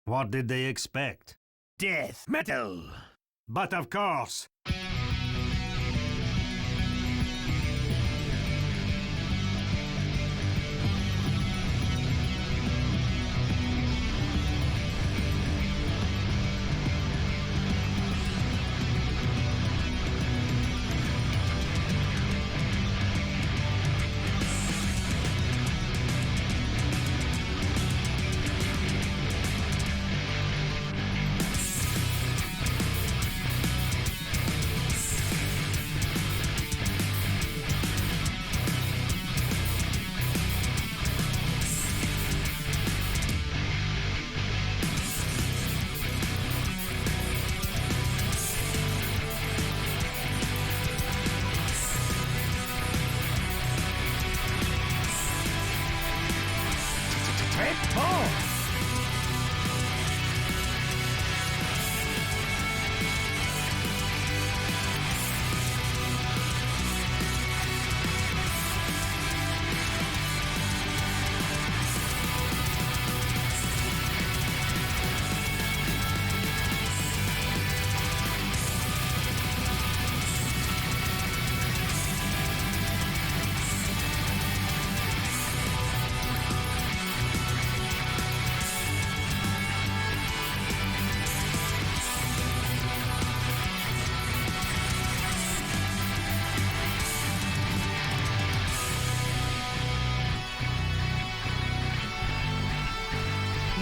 What did they expect? Death metal! But of course!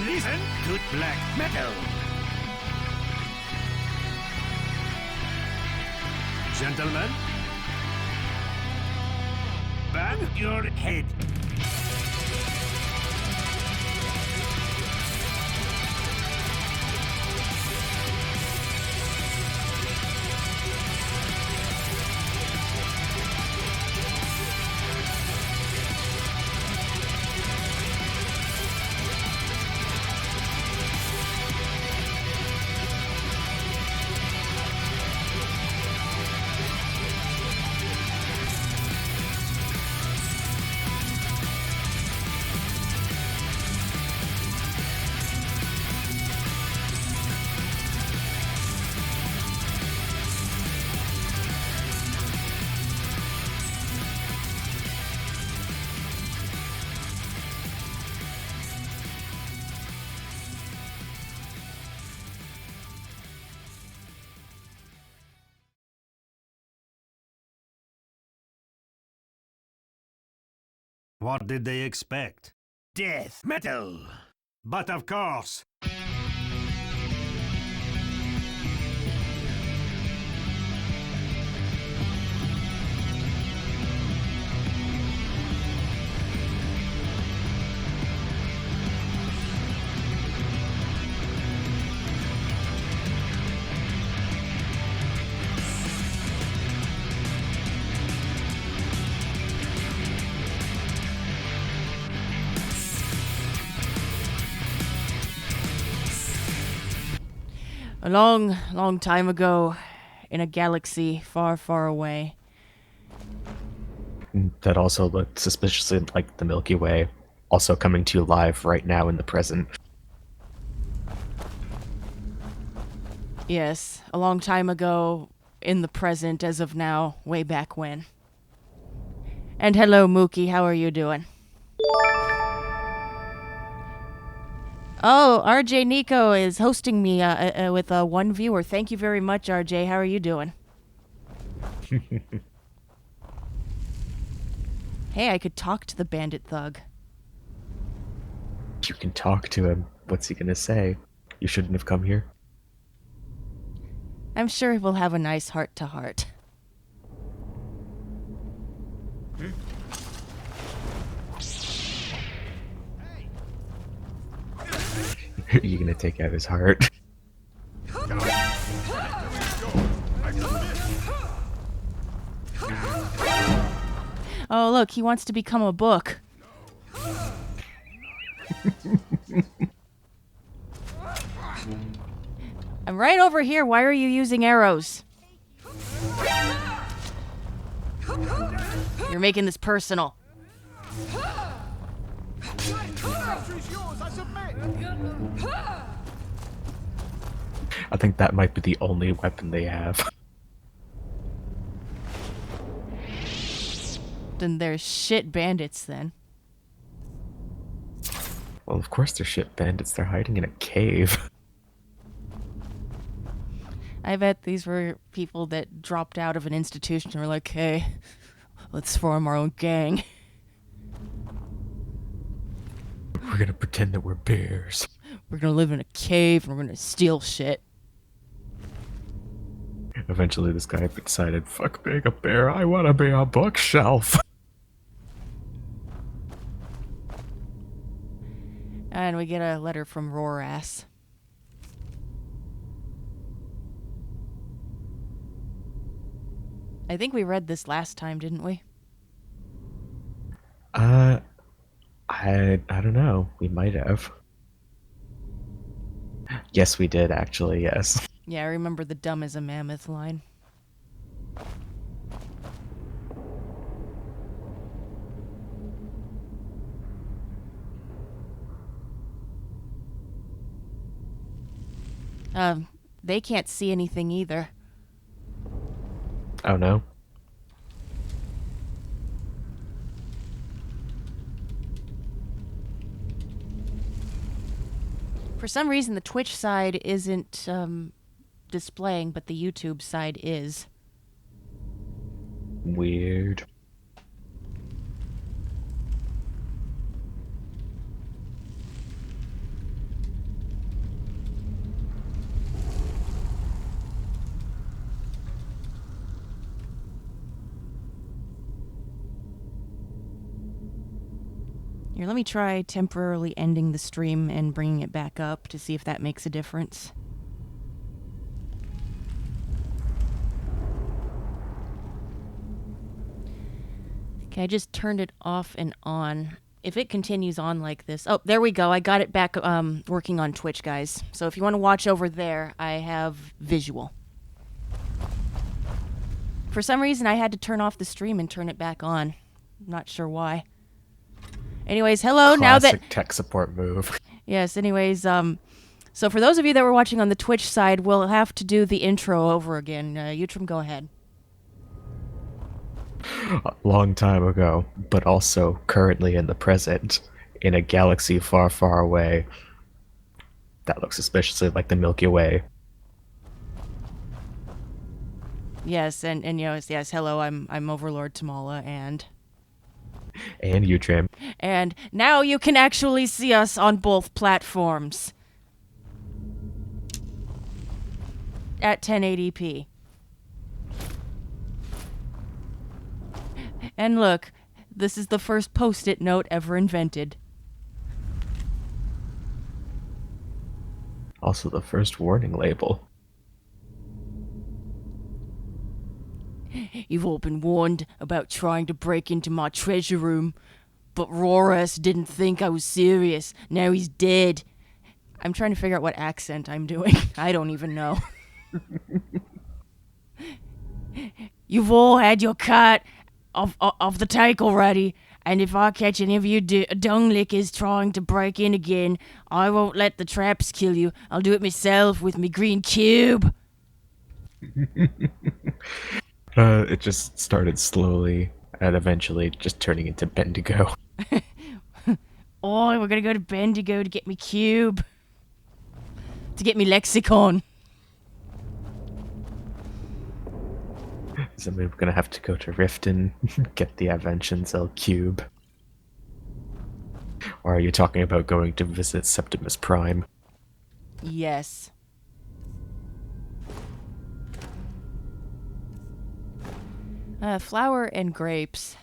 Listen to black metal! Gentlemen, bang your head! What did they expect? Death metal! But of course! A long, long time ago, in a galaxy far, far away. That also looked suspiciously like the Milky Way, also coming to you live right now in the present. Yes, a long time ago, in the present, as of now, way back when. And hello, Mookie, how are you doing? Oh, RJ Nico is hosting me with one viewer. Thank you very much, RJ. How are you doing? Hey, I could talk to the bandit thug. You can talk to him. What's he gonna say? You shouldn't have come here? I'm sure we'll have a nice heart-to-heart. Are you gonna take out his heart? Oh, look, he wants to become a book. I'm right over here. Why are you using arrows? You're making this personal. I think that might be the only weapon they have. Then there's shit bandits then. Well, of course they're shit bandits. They're hiding in a cave. I bet these were people that dropped out of an institution and were like, hey, let's form our own gang. We're gonna pretend that we're bears. We're gonna live in a cave and we're gonna steal shit. Eventually, this guy decided, fuck being a bear, I wanna be a bookshelf. And we get a letter from Rorass. I think we read this last time, didn't we? I don't know. We might have. Yes, we did, actually, yes. Yeah, I remember the dumb as a mammoth line. They can't see anything either. Oh no? For some reason, the Twitch side isn't displaying, but the YouTube side is. Weird. Here, let me try temporarily ending the stream and bringing it back up to see if that makes a difference. Okay, I just turned it off and on. If it continues on like this... Oh, there we go. I got it back working on Twitch, guys. So if you want to watch over there, I have visual. For some reason, I had to turn off the stream and turn it back on. Not sure why. Anyways, hello. Classic Now that tech support move. yes. Anyways, so for those of you that were watching on the Twitch side, we'll have to do the intro over again. Utrum, go ahead. A long time ago, but also currently in the present, in a galaxy far, far away. That looks suspiciously like the Milky Way. Yes, and yes. Hello, I'm Overlord Tamala, and Utrim. and now you can actually see us on both platforms at 1080p. And look, this is the first post-it note ever invented. Also the first warning label. You've all been warned about trying to break into my treasure room, but Rorass didn't think I was serious. Now he's dead. I'm trying to figure out what accent I'm doing. I don't even know. You've all had your cut of the take already, and if I catch any of you dung lickers trying to break in again, I won't let the traps kill you. I'll do it myself with me green cube. It just started slowly and eventually just turning into Bendigo. Oh, we're gonna go to Bendigo to get me cube. To get me lexicon. So we're gonna have to go to Riften, get the Advention Cell Cube. Or are you talking about going to visit Septimus Prime? Yes. Flour and grapes.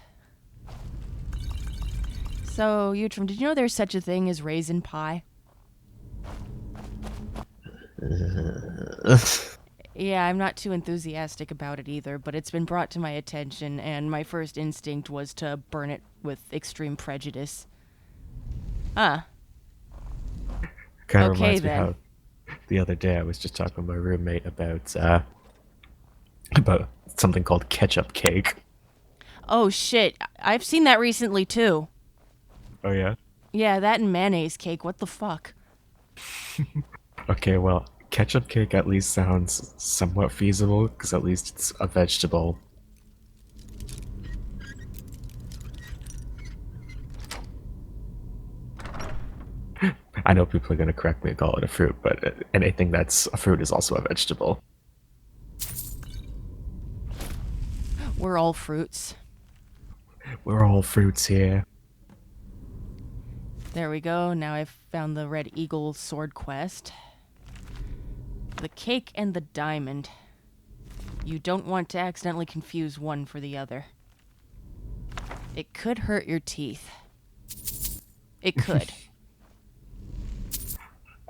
So, Utrum, did you know there's such a thing as raisin pie? Yeah, I'm not too enthusiastic about it either, but it's been brought to my attention, and my first instinct was to burn it with extreme prejudice. Kind of Okay, reminds me then. how the other day I was just talking with my roommate about something called ketchup cake. Oh shit, I've seen that recently too. Oh yeah? Yeah, that and mayonnaise cake, what the fuck? Okay, well, Ketchup cake at least sounds somewhat feasible, because at least it's a vegetable. I know people are going to correct me and call it a fruit, but anything that's a fruit is also a vegetable. We're all fruits. We're all fruits here. There we go. Now I've found the Red Eagle sword quest. The cake and the diamond. You don't want to accidentally confuse one for the other. It could hurt your teeth. It could.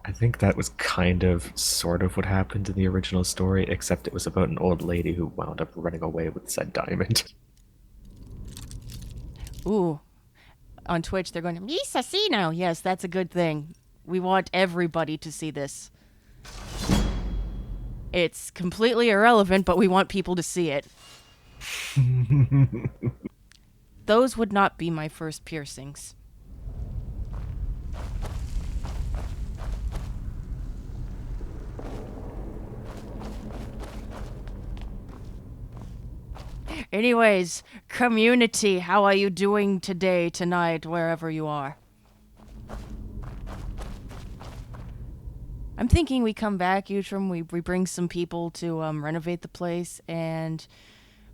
I think that was kind of, sort of what happened in the original story, except it was about an old lady who wound up running away with said diamond. Ooh. On Twitch, they're going, Assassino! Yes, that's a good thing. We want everybody to see this. It's completely irrelevant, but we want people to see it. Those would not be my first piercings. Anyways, community, how are you doing today, tonight, wherever you are? I'm thinking we come back, Utrum, we bring some people to renovate the place, and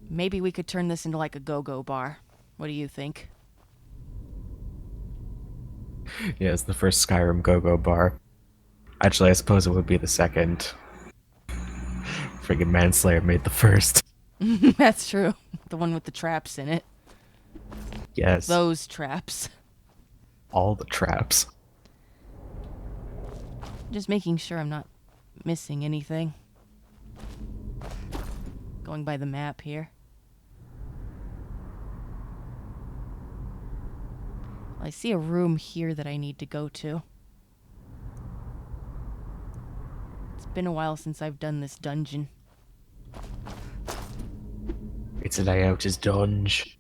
maybe we could turn this into like a go-go bar. What do you think? Yeah, it's the first Skyrim go-go bar. Actually, I suppose it would be the second. Friggin' Manslayer made the first. That's true. The one with the traps in it. Yes. Those traps. All the traps. Just making sure I'm not missing anything. Going by the map here. I see a room here that I need to go to. It's been a while since I've done this dungeon. It's a day out as dunge.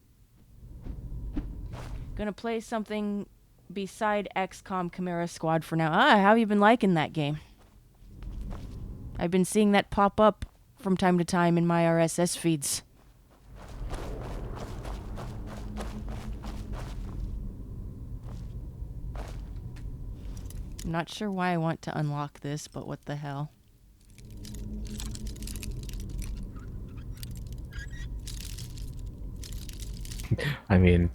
Gonna play something beside XCOM Chimera Squad for now. How have you been liking that game? I've been seeing that pop up from time to time in my RSS feeds. I'm not sure why I want to unlock this, but what the hell. I mean,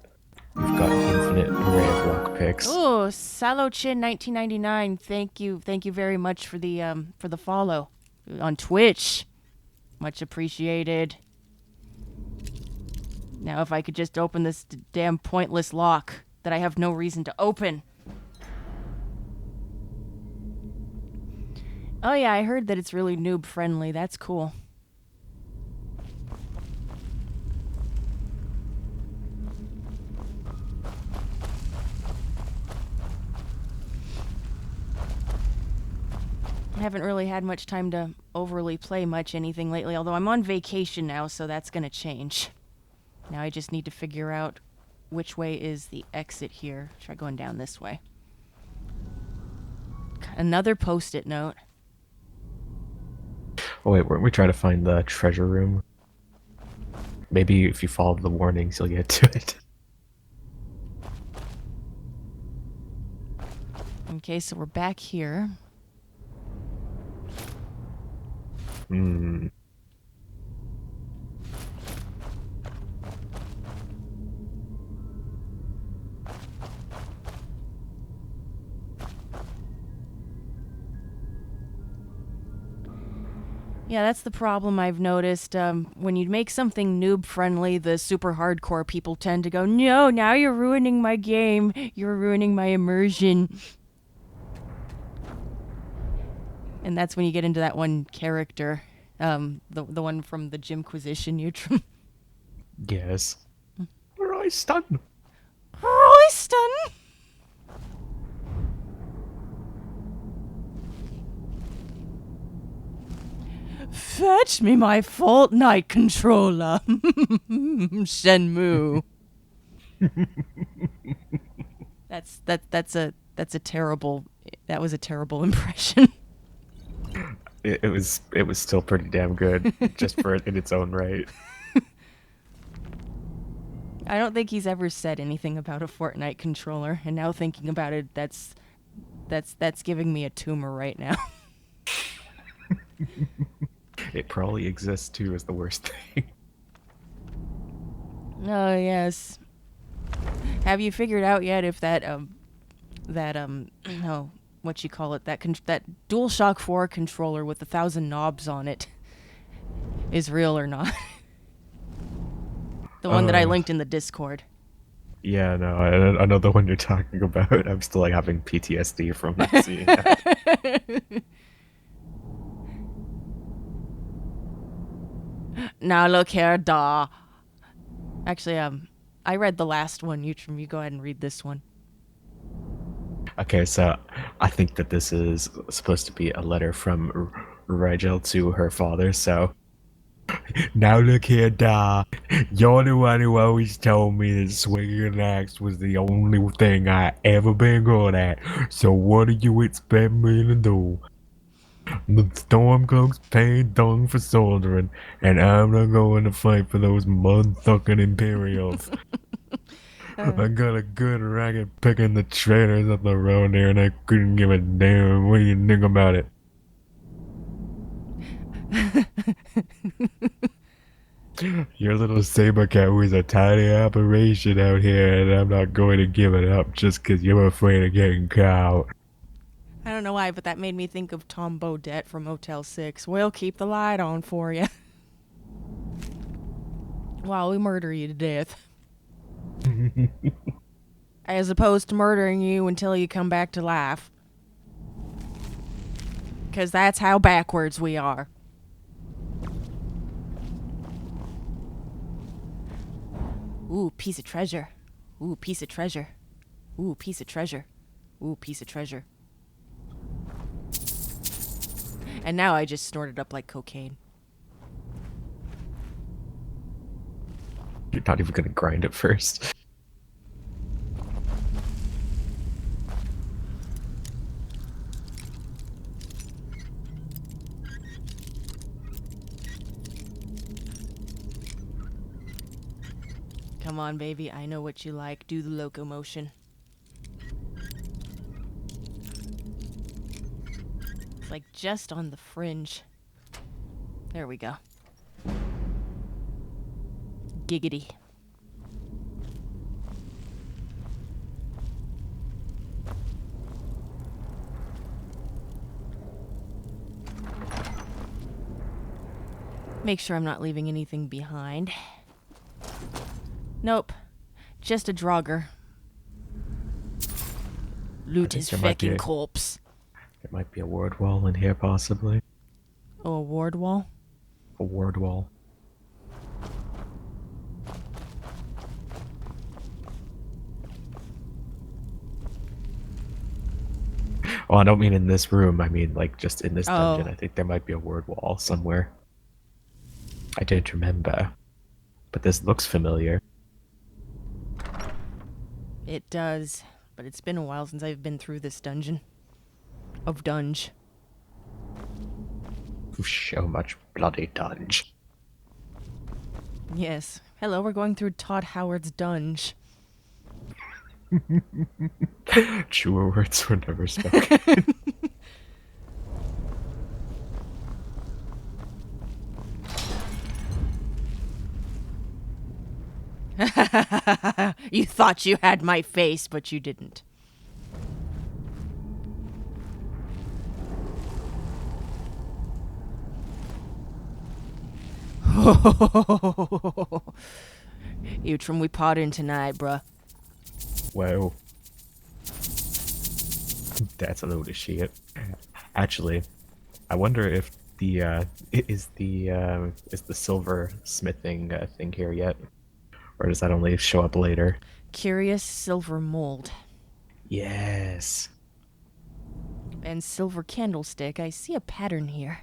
we've got an infinite array of lockpicks. Oh, Salochin 1999. Thank you very much for the follow on Twitch. Much appreciated. Now, if I could just open this damn pointless lock that I have no reason to open. Oh yeah, I heard that it's really noob friendly. That's cool. I haven't really had much time to overly play much anything lately, although I'm on vacation now, so that's gonna change. Now I just need to figure out which way is the exit here. Try going down this way. Another post-it note. Oh wait, weren't we trying to find the treasure room? Maybe if you follow the warnings, you'll get to it. Okay, so we're back here. Hmm. Yeah, that's the problem I've noticed. When you make something noob-friendly, the super hardcore people tend to go, no, now you're ruining my game. You're ruining my immersion. And that's when you get into that one character. The one from the Gymquisition, Neutrum. Yes. Royston! Royston! Fetch me my Fortnite controller. Shenmue. That was a terrible impression. it was still pretty damn good, just for in its own right. I don't think he's ever said anything about a Fortnite controller, and now thinking about it, that's giving me a tumor right now. It probably exists too, is the worst thing. Oh yes. Have you figured out yet if that oh, what you call it, that DualShock 4 controller with 1,000 knobs on it is real or not? The one that I linked in the Discord. Yeah, no, I know the one you're talking about. I'm still like having PTSD from seeing that. Now look here, da. Actually, I read the last one. You go ahead and read this one. Okay, so I think that this is supposed to be a letter from Rigel to her father. So now look here, Da. You're the one who always told me that swinging an axe was the only thing I ever been good at. So what do you expect me to do? The Stormcloak's paying dung for soldering, and I'm not going to fight for those mud-sucking Imperials. I got a good racket picking the traitors up the road there, and I couldn't give a damn what you think about it. Your little saber cat was a tiny operation out here, and I'm not going to give it up just 'cause you're afraid of getting caught. I don't know why, but that made me think of Tom Bodette from Motel 6. We'll keep the light on for you while we murder you to death. As opposed to murdering you until you come back to life. Because that's how backwards we are. Ooh, piece of treasure. Ooh, piece of treasure. Ooh, piece of treasure. Ooh, piece of treasure. And now I just snorted up like cocaine. You're not even gonna grind it first. Come on, baby. I know what you like. Do the locomotion. It's like just on the fringe. There we go. Giggity. Make sure I'm not leaving anything behind. Nope. Just a drogger. Loot his fecking corpse. There might be a ward wall in here, possibly. Oh, a ward wall? A ward wall. Oh, I don't mean in this room. I mean, like, just in this dungeon. I think there might be a word wall somewhere. I don't remember. But this looks familiar. It does. But it's been a while since I've been through this dungeon. Of dunge. So much bloody dunge. Yes. Hello, we're going through Todd Howard's dunge. Truer words were never spoken. You thought you had my face, but you didn't. Eutrum, we pot in tonight, bruh. Whoa. That's a load of shit. Actually, I wonder if the is the silver smithing thing here yet, or does that only show up later? Curious silver mold. Yes. And silver candlestick. I see a pattern here.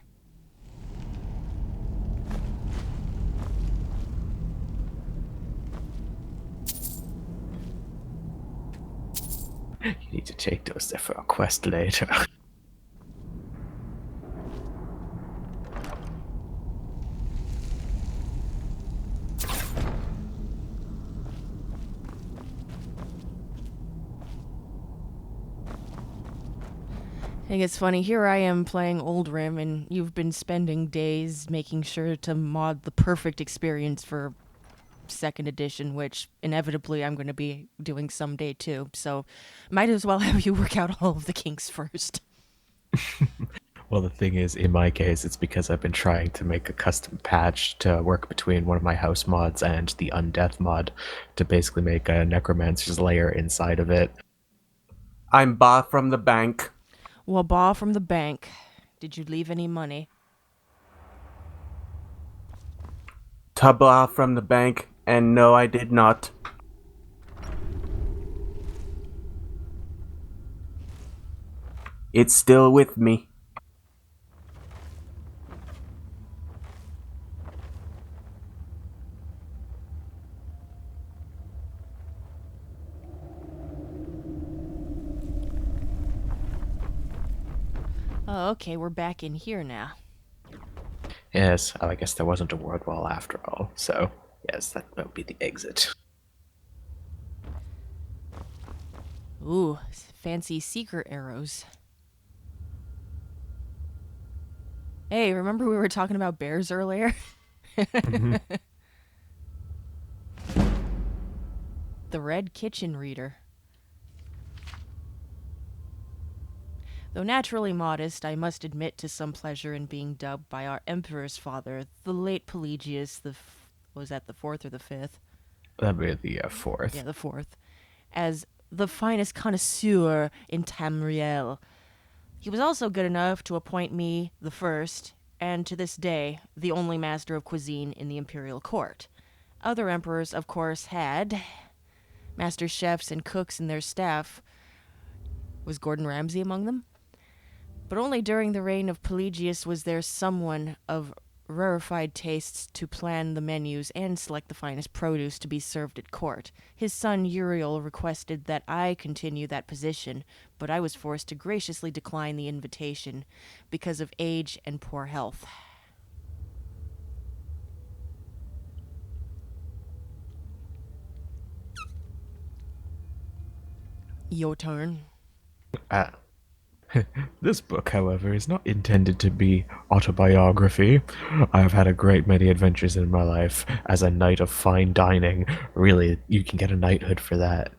You need to take those there for a quest later. I think it's funny. Here I am playing Old Rim, and you've been spending days making sure to mod the perfect experience for second edition, which inevitably I'm going to be doing someday too. So, might as well have you work out all of the kinks first. Well, the thing is, in my case, it's because I've been trying to make a custom patch to work between one of my house mods and the Undeath mod to basically make a Necromancer's lair inside of it. I'm Ba from the bank. Wabah from the bank. Did you leave any money? Tabla from the bank, and no, I did not. It's still with me. Oh, okay, we're back in here now. Yes, I guess there wasn't a word wall after all, so yes, that would be the exit. Ooh, fancy secret arrows. Hey, remember we were talking about bears earlier? The Red Kitchen Reader. Though naturally modest, I must admit to some pleasure in being dubbed by our emperor's father, the late Pelagius, was that the fourth or the fifth? That'd be the fourth. Yeah, the fourth, as the finest connoisseur in Tamriel. He was also good enough to appoint me the first, and to this day, the only master of cuisine in the imperial court. Other emperors, of course, had master chefs and cooks and their staff. Was Gordon Ramsay among them? But only during the reign of Pelagius was there someone of rarefied tastes to plan the menus and select the finest produce to be served at court. His son Uriel requested that I continue that position, but I was forced to graciously decline the invitation because of age and poor health. Your turn. This book, however, is not intended to be autobiography. I have had a great many adventures in my life as a knight of fine dining. Really, you can get a knighthood for that.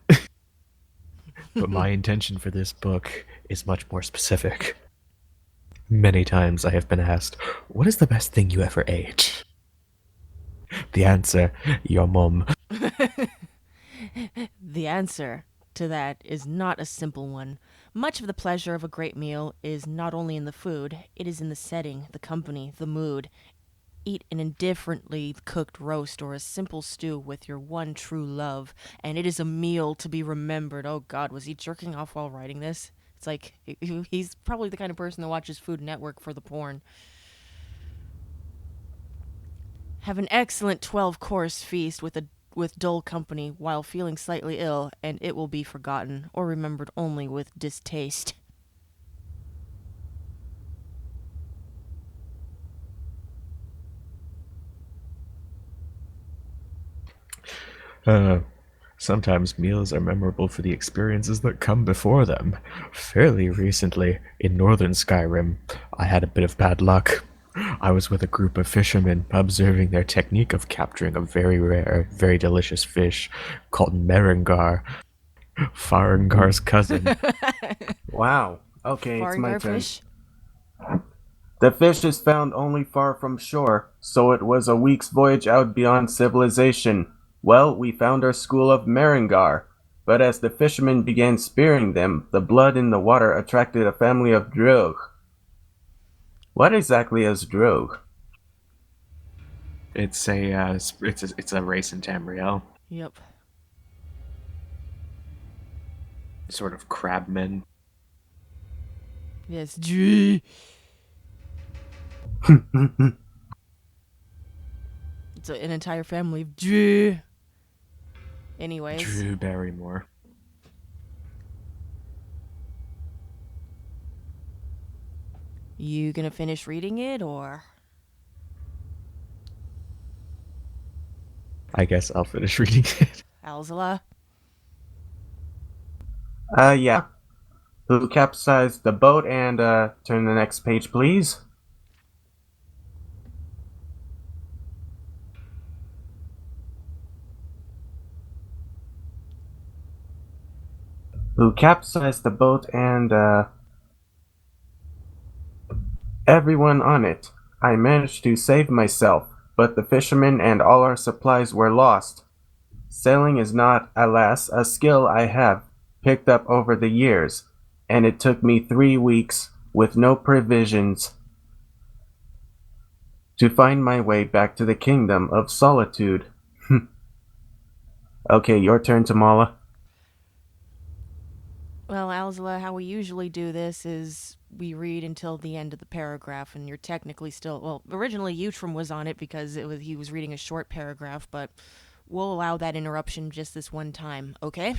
But my intention for this book is much more specific. Many times I have been asked, what is the best thing you ever ate? The answer, your mum. The answer to that is not a simple one. Much of the pleasure of a great meal is not only in the food, it is in the setting, the company, the mood. Eat an indifferently cooked roast or a simple stew with your one true love, and it is a meal to be remembered. Oh God, was he jerking off while writing this? It's like, he's probably the kind of person that watches Food Network for the porn. Have an excellent 12-course feast with dull company while feeling slightly ill, and it will be forgotten or remembered only with distaste. Sometimes meals are memorable for the experiences that come before them. Fairly recently, in northern Skyrim, I had a bit of bad luck. I was with a group of fishermen observing their technique of capturing a very rare, very delicious fish called Merengar, Farengar's cousin. Wow. Okay, it's my Faringar turn. fish? The fish is found only far from shore, so it was a week's voyage out beyond civilization. Well, we found our school of Merengar, but as the fishermen began spearing them, the blood in the water attracted a family of Droog. What exactly is Droog? It's a race in Tamriel, Yep. sort of crabmen. Yes, G. It's an entire family of G. Anyways, Drew Barrymore. you gonna finish reading it, or? I guess I'll finish reading it. Alzala? Yeah. Who capsized the boat and, turn the next page, please. Who capsized the boat and, everyone on it. I managed to save myself, but the fishermen and all our supplies were lost. Sailing is not, alas, a skill I have picked up over the years, and it took me 3 weeks, with no provisions, to find my way back to the kingdom of solitude. Okay, your turn, Tamala. Well, Alzala, how we usually do this is we read until the end of the paragraph, and you're technically still. Well, originally Utrum was on it because he was reading a short paragraph, but we'll allow that interruption just this one time, okay?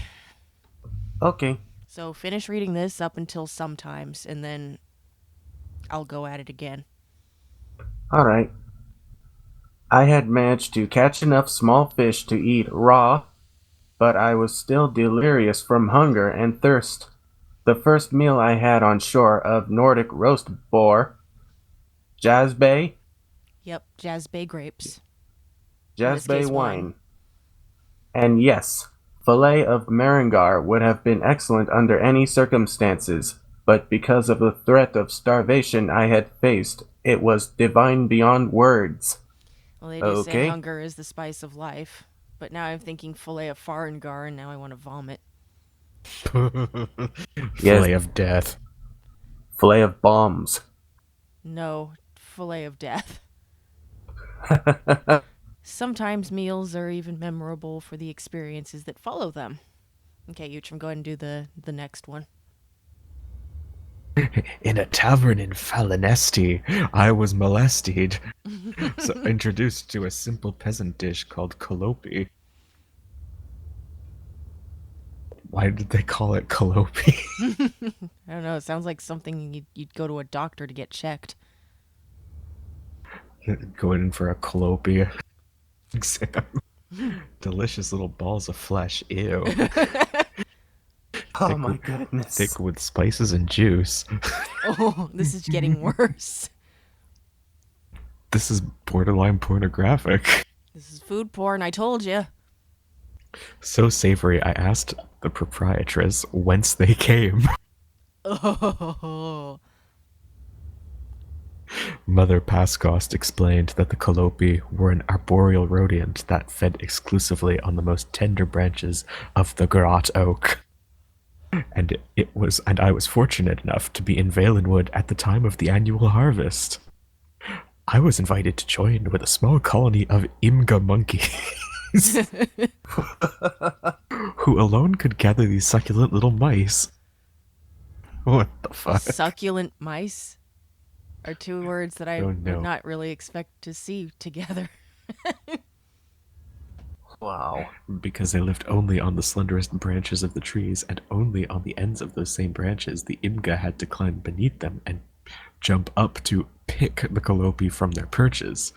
Okay. So finish reading this up until sometimes, and then I'll go at it again. Alright. I had managed to catch enough small fish to eat raw, but I was still delirious from hunger and thirst. The first meal I had on shore of Nordic roast boar, Jazbay, Yep, Jazbay grapes. Jazbay wine. And yes, fillet of Marengar would have been excellent under any circumstances, but because of the threat of starvation I had faced, it was divine beyond words. Well, they do say Okay. hunger is the spice of life, but now I'm thinking fillet of Farengar, and now I want to vomit. Fillet of death. Fillet of bombs. No, fillet of death. Sometimes meals are even memorable for the experiences that follow them. Okay, Utrum, go ahead and do the next one. In a tavern in Falinesti, I was molested. So introduced to a simple peasant dish called kalopi. Why did they call it kalopi? I don't know, it sounds like something you'd go to a doctor to get checked. Going in for a kalopi exam. Delicious little balls of flesh. Ew. Oh my goodness. Thick with spices and juice. Oh, this is getting worse. This is borderline pornographic. This is food porn, I told you. So savory, I asked the proprietress whence they came. Oh. Mother Pascost explained that the calopi were an arboreal rodent that fed exclusively on the most tender branches of the grot oak. And I was fortunate enough to be in Valenwood at the time of the annual harvest. I was invited to join with a small colony of Imga monkeys, who alone could gather these succulent little mice. What the fuck? Succulent mice are two words that I Oh, would no. not really expect to see together. Wow. Because they lived only on the slenderest branches of the trees, and only on the ends of those same branches the Imga had to climb beneath them and jump up to pick the calopi from their perches.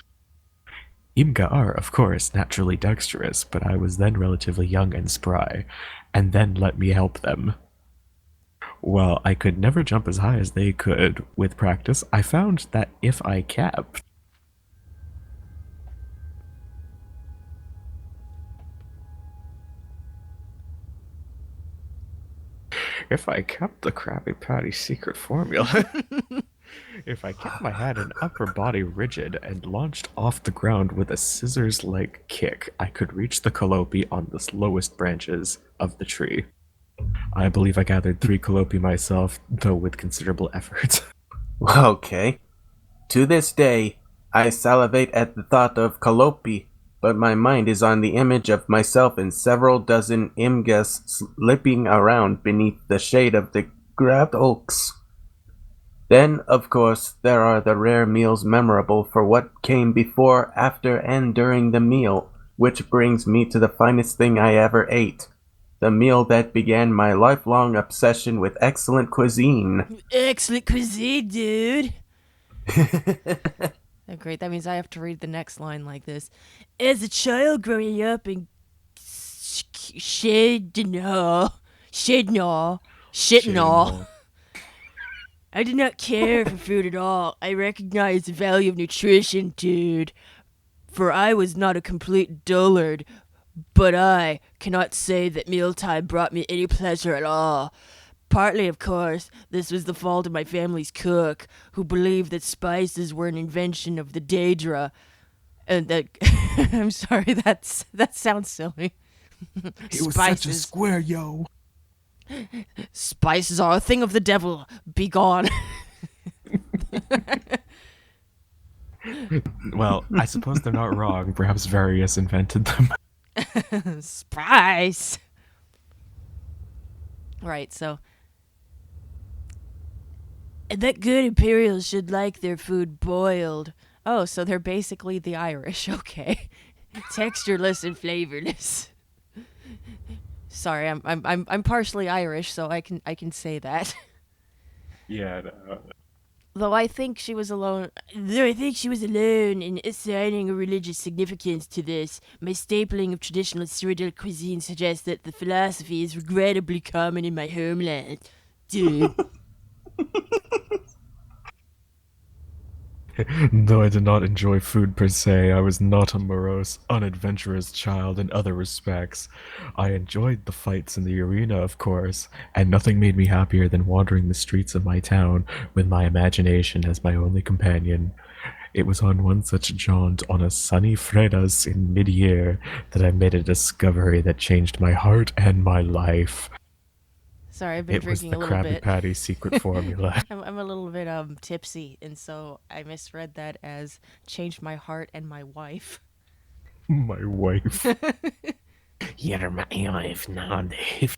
Imga are, of course, naturally dexterous, but I was then relatively young and spry, and then let me help them. While I could never jump as high as they could, with practice, I found that if I kept the Krabby Patty secret formula, if I kept my head and upper body rigid and launched off the ground with a scissors-like kick, I could reach the calopi on the lowest branches of the tree. I believe I gathered 3 calopi myself, though with considerable effort. Okay. To this day, I salivate at the thought of Kalopi, but my mind is on the image of myself and several dozen Imgas slipping around beneath the shade of the grabbed oaks. Then, of course, there are the rare meals memorable for what came before, after, and during the meal, which brings me to the finest thing I ever ate. The meal that began my lifelong obsession with excellent cuisine. Excellent cuisine, dude. Oh, great, that means I have to read the next line like this. As a child growing up in Shednaw, I did not care for food at all. I recognized the value of nutrition, dude. For I was not a complete dullard, but I cannot say that mealtime brought me any pleasure at all. Partly, of course, this was the fault of my family's cook, who believed that spices were an invention of the Daedra. And that I'm sorry, that sounds silly. It was such a Spices. square, yo. Spices are a thing of the devil. Be gone. Well, I suppose they're not wrong. Perhaps Varius invented them. Spice. Right, so. And that good Imperials should like their food boiled. Oh, so they're basically the Irish. Okay. Textureless and flavorless. Sorry, I'm partially Irish, so I can say that. Yeah. No. Though I think she was alone. Though I think she was alone in assigning a religious significance to this. My stapling of traditional Cyrodiil cuisine suggests that the philosophy is regrettably common in my homeland. Dude. Though I did not enjoy food per se, I was not a morose, unadventurous child in other respects. I enjoyed the fights in the arena, of course, and nothing made me happier than wandering the streets of my town with my imagination as my only companion. It was on one such jaunt on a sunny Fredas in mid-year that I made a discovery that changed my heart and my life. Sorry, I've been It was drinking the a little Krabby bit. Patty secret formula. I'm a little bit tipsy, and so I misread that as changed my heart and my wife. My wife. You're my wife now, Dave.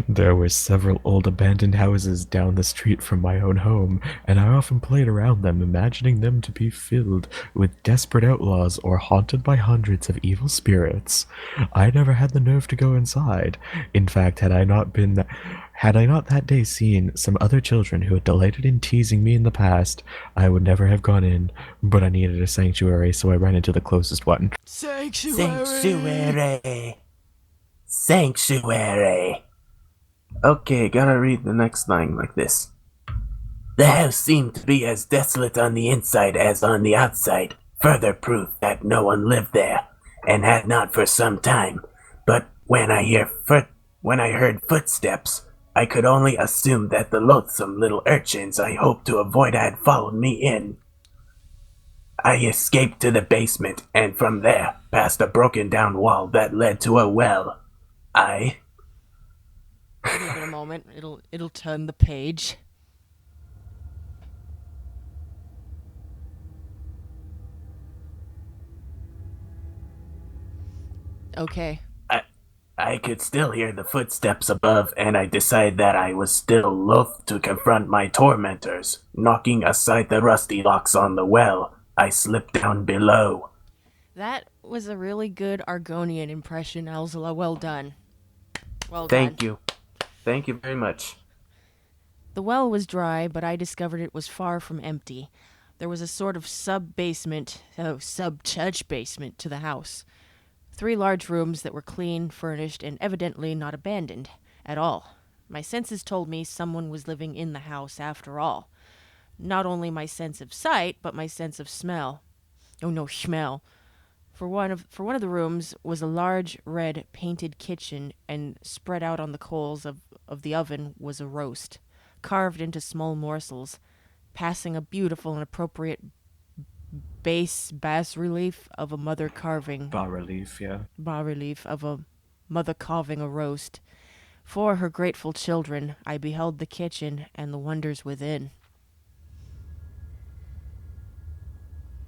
There were several old abandoned houses down the street from my own home, and I often played around them, imagining them to be filled with desperate outlaws or haunted by hundreds of evil spirits. I never had the nerve to go inside. In fact, had I not that day seen some other children who had delighted in teasing me in the past, I would never have gone in, but I needed a sanctuary, so I ran into the closest one. Sanctuary. Sanctuary. Okay, gotta read the next line like this. The house seemed to be as desolate on the inside as on the outside, further proof that no one lived there, and had not for some time. But when I heard footsteps, I could only assume that the loathsome little urchins I hoped to avoid had followed me in. I escaped to the basement, and from there, past a broken down wall that led to a well. Give it a moment. It'll turn the page. Okay. I could still hear the footsteps above, and I decided that I was still loath to confront my tormentors. Knocking aside the rusty locks on the well, I slipped down below. That was a really good Argonian impression, Elzala. Well done. Well done. Thank you. Thank you very much. The well was dry, but I discovered it was far from empty. There was a sort of sub-church basement to the house. 3 large rooms that were clean, furnished, and evidently not abandoned at all. My senses told me someone was living in the house after all. Not only my sense of sight, but my sense of smell. Oh no, smell. For one of the rooms was a large red painted kitchen, and spread out on the coals of the oven was a roast, carved into small morsels, passing a beautiful and appropriate bas relief of a mother carving. Bas-relief, yeah. Bas-relief of a mother carving a roast. For her grateful children, I beheld the kitchen and the wonders within.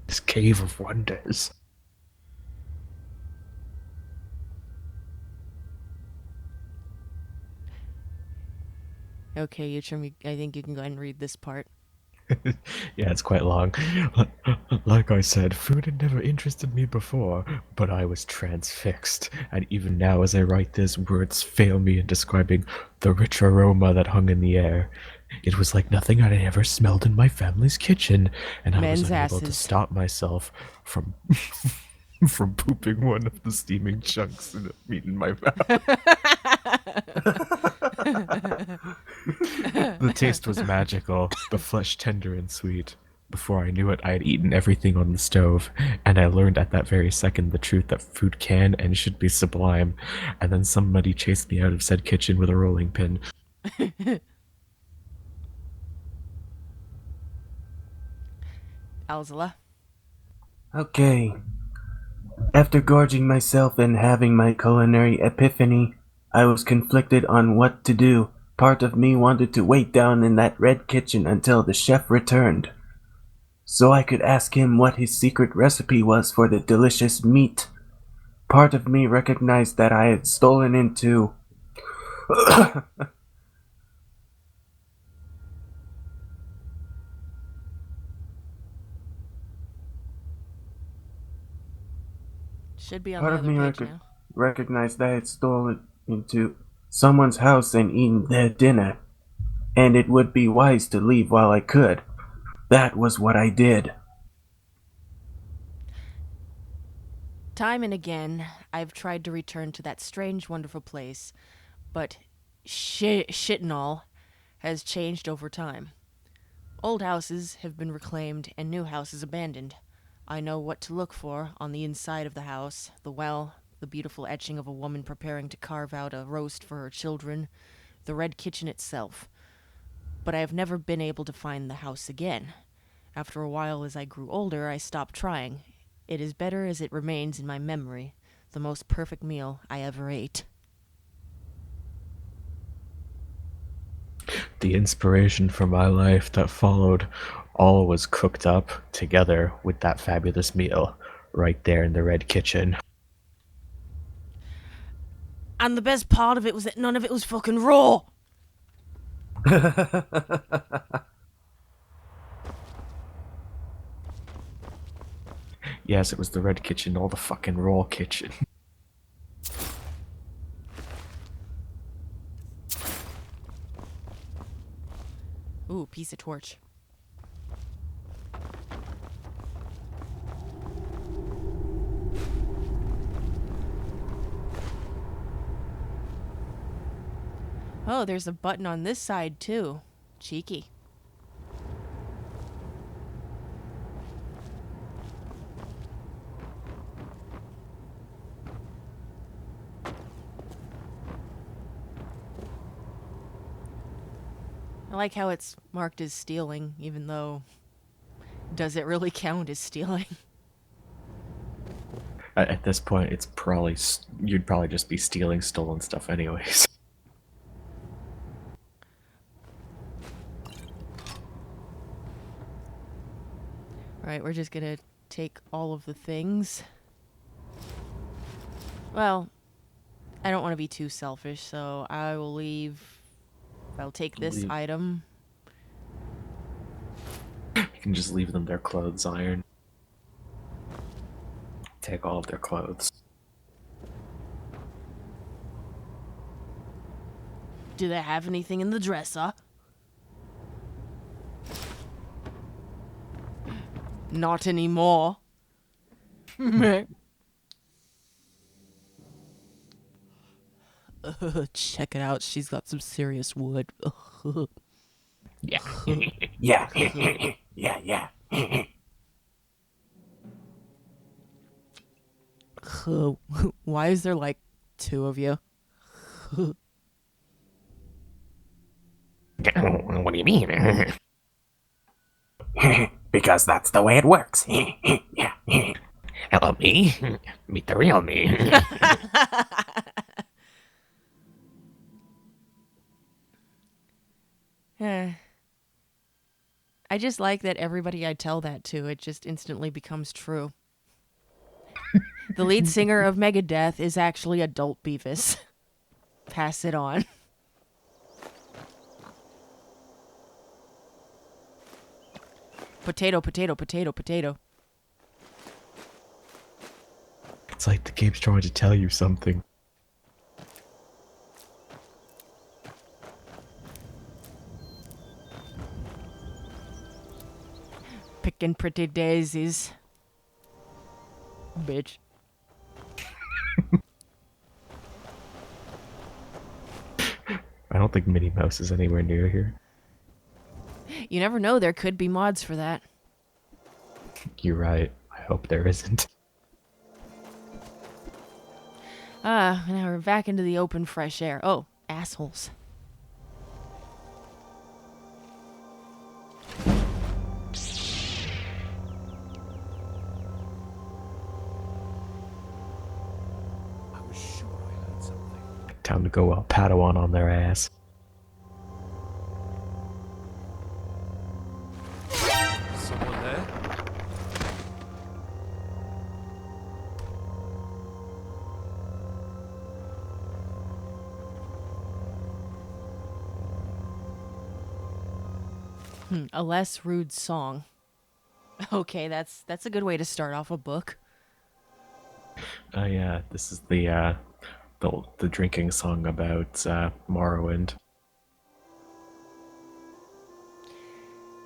This cave of wonders. Okay, I think you can go ahead and read this part. Yeah, it's quite long. Like I said, food had never interested me before, but I was transfixed. And even now, as I write this, words fail me in describing the rich aroma that hung in the air. It was like nothing I had ever smelled in my family's kitchen, and I was unable to stop myself from from pooping one of the steaming chunks of meat in my mouth. The taste was magical, the flesh tender and sweet. Before I knew it, I had eaten everything on the stove, and I learned at that very second the truth that food can and should be sublime. And then somebody chased me out of said kitchen with a rolling pin. Alzala. Okay. After gorging myself and having my culinary epiphany, I was conflicted on what to do. Part of me wanted to wait down in that red kitchen until the chef returned, so I could ask him what his secret recipe was for the delicious meat. Part of me recognized that I had stolen into Should be on Part the of other me page now. recognized that I had stolen into someone's house and eaten their dinner, and it would be wise to leave while I could. That was what I did. Time and again, I've tried to return to that strange, wonderful place, but shit and all has changed over time. Old houses have been reclaimed and new houses abandoned. I know what to look for on the inside of the house, the well, the beautiful etching of a woman preparing to carve out a roast for her children, the red kitchen itself. But I have never been able to find the house again. After a while, as I grew older, I stopped trying. It is better as it remains in my memory, the most perfect meal I ever ate. The inspiration for my life that followed all was cooked up together with that fabulous meal right there in the red kitchen. And the best part of it was that none of it was fucking raw. Yes, it was the red kitchen, all the fucking raw kitchen. Ooh, piece of torch. Oh, there's a button on this side, too. Cheeky. I like how it's marked as stealing, even though... Does it really count as stealing? At this point, it's probably... You'd probably just be stealing stolen stuff anyways. Right, we're just gonna take all of the things. Well, I don't want to be too selfish, so I will leave... I'll take this item. You can just leave them their clothes iron. Take all of their clothes. Do they have anything in the dresser? Not anymore. Check it out. She's got some serious wood. Yeah. Yeah. Yeah. Why is there like two of you? What do you mean? Because that's the way it works. Yeah. Hello, me. Meet the real me. I just like that everybody I tell that to, it just instantly becomes true. The lead singer of Megadeth is actually adult Beavis. Pass it on. Potato, potato, potato, potato. It's like the game's trying to tell you something. Picking pretty daisies. Bitch. don't think Minnie Mouse is anywhere near here. You never know, there could be mods for that. You're right. I hope there isn't. Now we're back into the open, fresh air. Oh, assholes. Time to go Padawan on their ass. Someone there? A less rude song. Okay, that's a good way to start off a book. Oh yeah, this is the drinking song about Morrowind.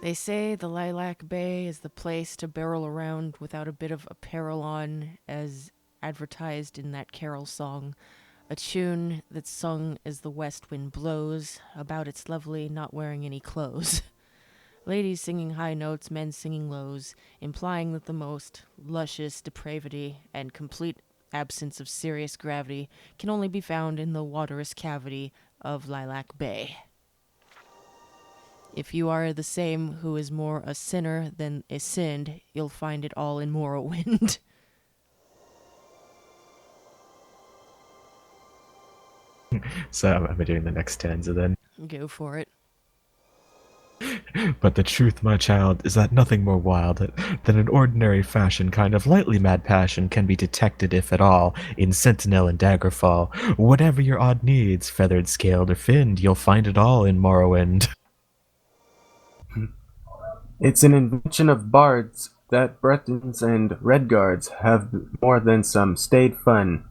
They say the Lilac Bay is the place to barrel around without a bit of apparel on, as advertised in that carol song. A tune that's sung as the west wind blows, about its lovely not wearing any clothes. Ladies singing high notes, men singing lows, implying that the most luscious depravity and complete absence of serious gravity can only be found in the waterous cavity of Lilac Bay. If you are the same who is more a sinner than a sinned, you'll find it all in Morrowind. So I'm doing the next stanza then. Go for it. But the truth, my child, is that nothing more wild than an ordinary fashion, kind of lightly mad passion, can be detected, if at all, in Sentinel and Daggerfall. Whatever your odd needs, feathered, scaled, or finned, you'll find it all in Morrowind. It's an invention of bards that Bretons and Redguards have more than some staid fun,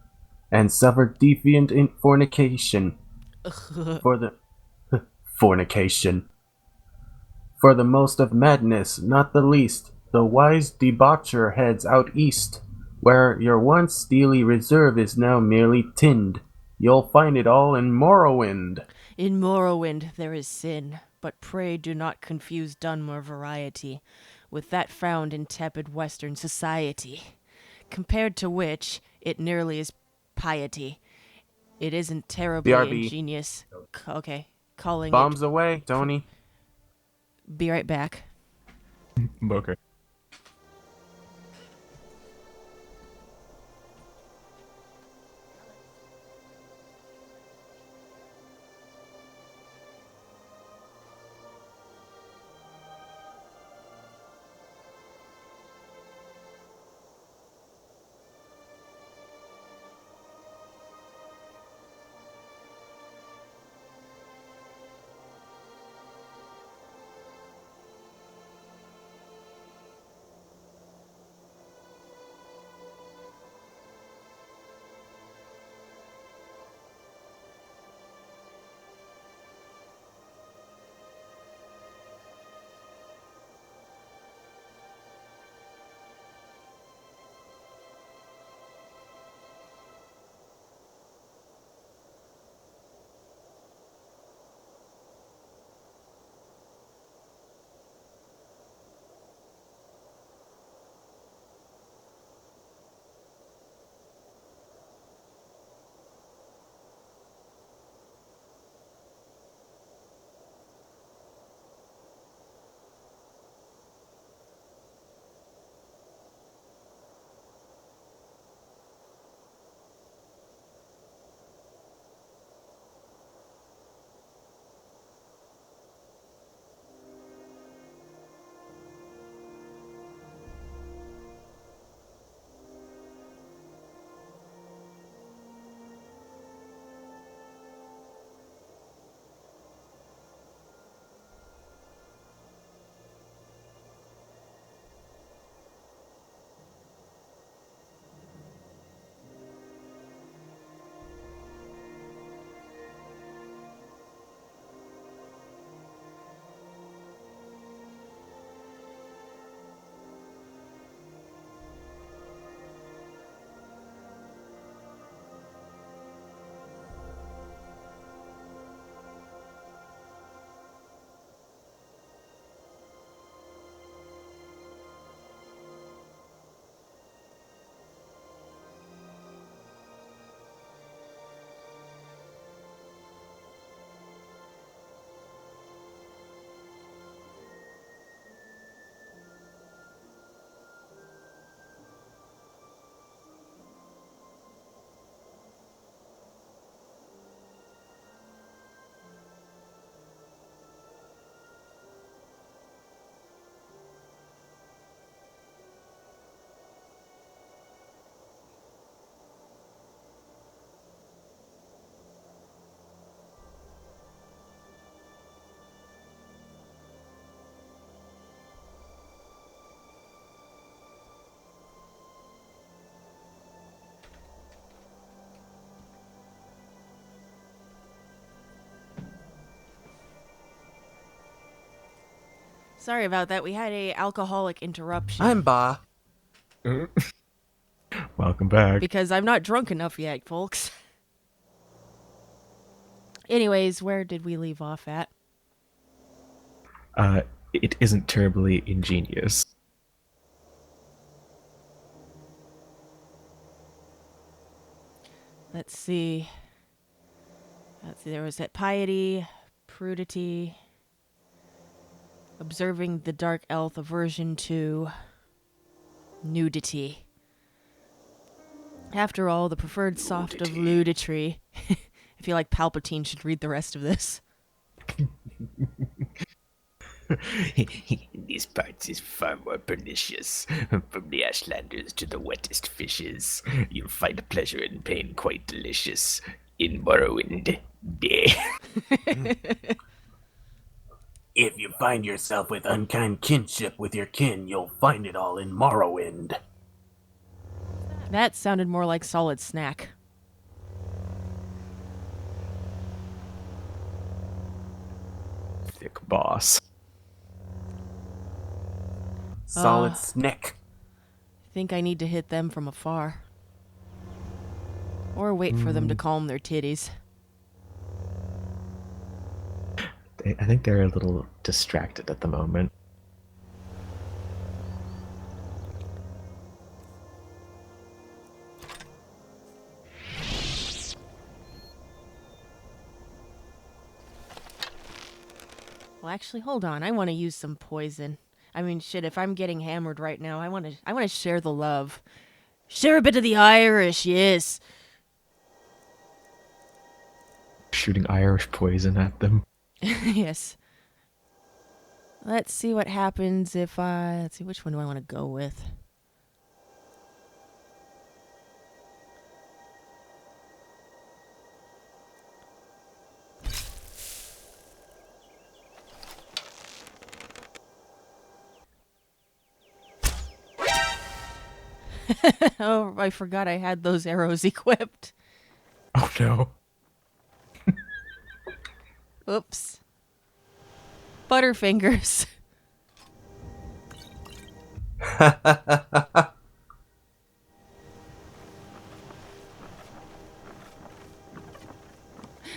and suffered deviant in fornication. For the fornication. For the most of madness, not the least, the wise debaucher heads out east, where your once steely reserve is now merely tinned. You'll find it all in Morrowind. In Morrowind there is sin, but pray do not confuse Dunmer variety with that found in tepid Western society, compared to which it nearly is piety. It isn't terribly BRB. ingenious. Okay, calling Bombs it. away, Tony. Be right back. Okay. Sorry about that. We had a alcoholic interruption. I'm Ba. Welcome back. Because I'm not drunk enough yet, folks. Anyways, where did we leave off at? It isn't terribly ingenious. Let's see. There was that piety, prudity, observing the dark elf, aversion to nudity. After all, the preferred soft of luditry. I feel like Palpatine should read the rest of this. These parts is far more pernicious. From the ashlanders to the wettest fishes, you'll find pleasure and pain quite delicious. In Morrowind. If you find yourself with unkind kinship with your kin, you'll find it all in Morrowind. That sounded more like Solid Snack. Thick boss. Solid Snick. I think I need to hit them from afar. Or wait for them to calm their titties. I think they're a little distracted at the moment. Well, actually, hold on. I want to use some poison. I mean, shit, if I'm getting hammered right now, I want to share the love. Share a bit of the Irish, yes. Shooting Irish poison at them. Yes. Let's see what happens if let's see, which one do I want to go with? Oh, I forgot I had those arrows equipped. Oh no. Oops. Butterfingers.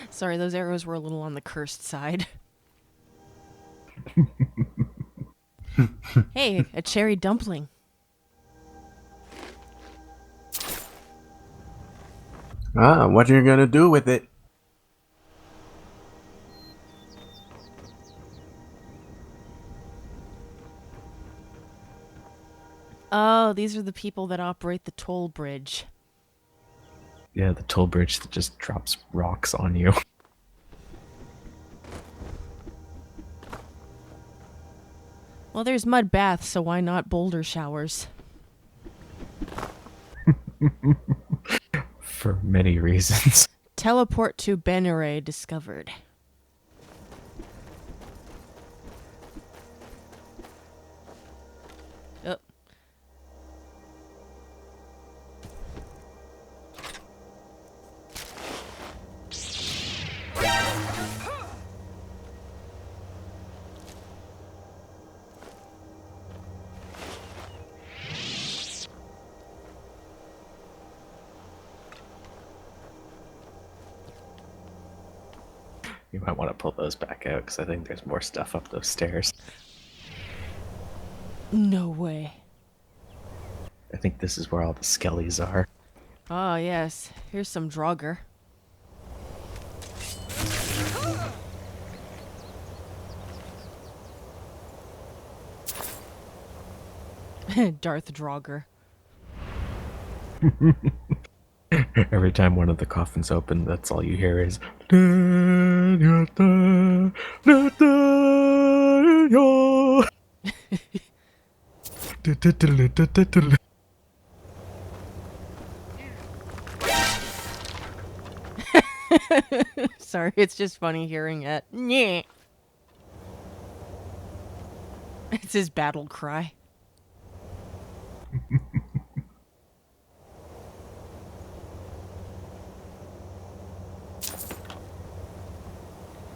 Sorry, those arrows were a little on the cursed side. Hey, a cherry dumpling. What you gonna do with it? Oh, these are the people that operate the toll bridge. Yeah, the toll bridge that just drops rocks on you. Well, there's mud baths, so why not boulder showers? For many reasons. Teleport to Benere discovered. Oh. You might want to pull those back out because I think there's more stuff up those stairs. No way. I think this is where all the skellies are. Oh, yes. Here's some Draugr. Darth Draugr. Every time one of the coffins open, that's all you hear is. Sorry, it's just funny hearing it. Nyeh. It's his battle cry.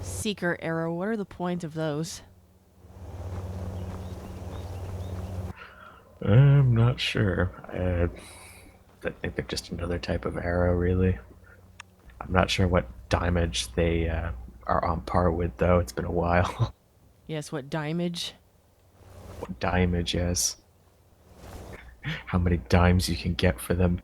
Seeker arrow, what are the points of those? I'm not sure. I think they're just another type of arrow, really. I'm not sure what damage they are on par with, though. It's been a while. Yes, what dimage? What damage, yes. How many dimes you can get for them.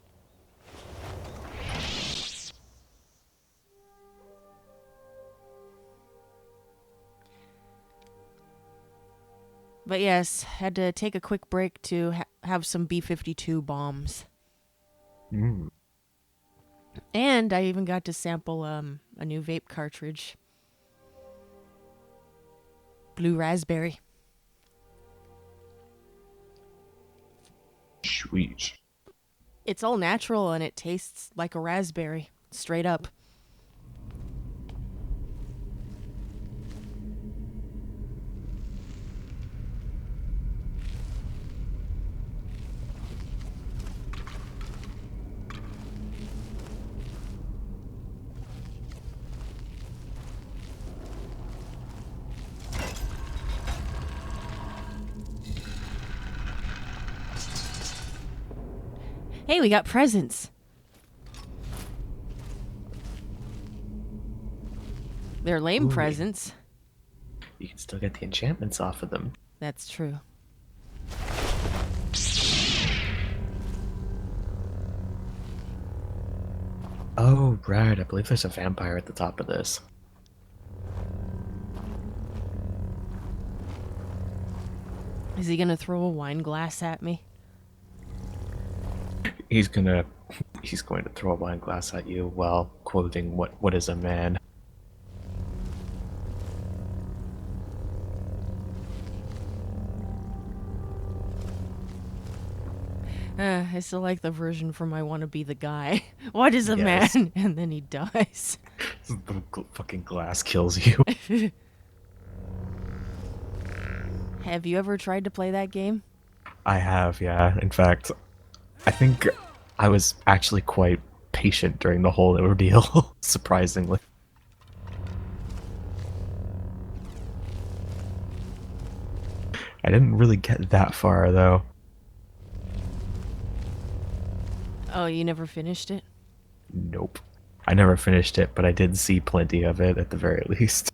But yes, had to take a quick break to have some B-52 bombs. Mm. And I even got to sample a new vape cartridge. Blue raspberry. Sweet. It's all natural and it tastes like a raspberry. Straight up. Hey, we got presents. They're lame Ooh. presents. You can still get the enchantments off of them. That's true. Oh, right. I believe there's a vampire at the top of this. Is he gonna throw a wine glass at me? He's going to throw a wine glass at you while quoting what is a man. I still like the version from I Want to Be the Guy. What is a Yes. man? And then he dies. The fucking glass kills you. Have you ever tried to play that game? I have, yeah. In fact, I think I was actually quite patient during the whole ordeal, surprisingly. I didn't really get that far, though. Oh, you never finished it? Nope. I never finished it, but I did see plenty of it at the very least.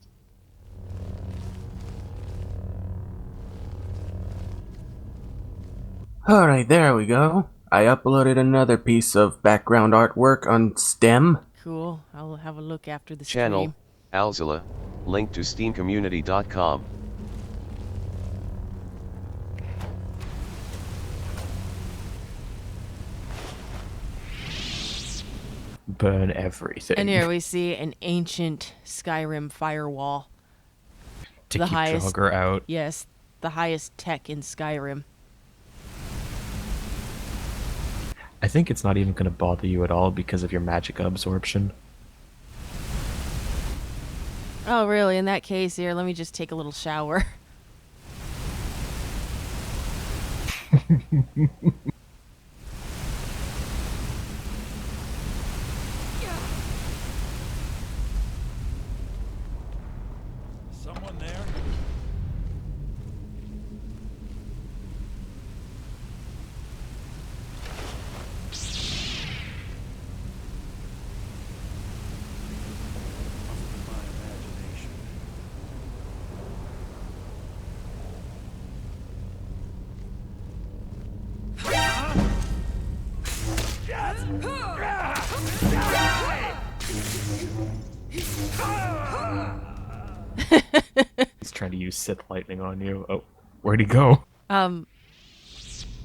Alright, there we go. I uploaded another piece of background artwork on STEM. Cool. I'll have a look after the Channel, stream. Alzilla, link to steamcommunity.com. Burn everything. And here we see an ancient Skyrim firewall. to the keep highest- Jogger out. Yes, the highest tech in Skyrim. I think it's not even going to bother you at all because of your magic absorption. Oh, really? In that case, here, let me just take a little shower. Someone there? Must be my imagination. He's trying to use Sith lightning on you. Oh, where'd he go?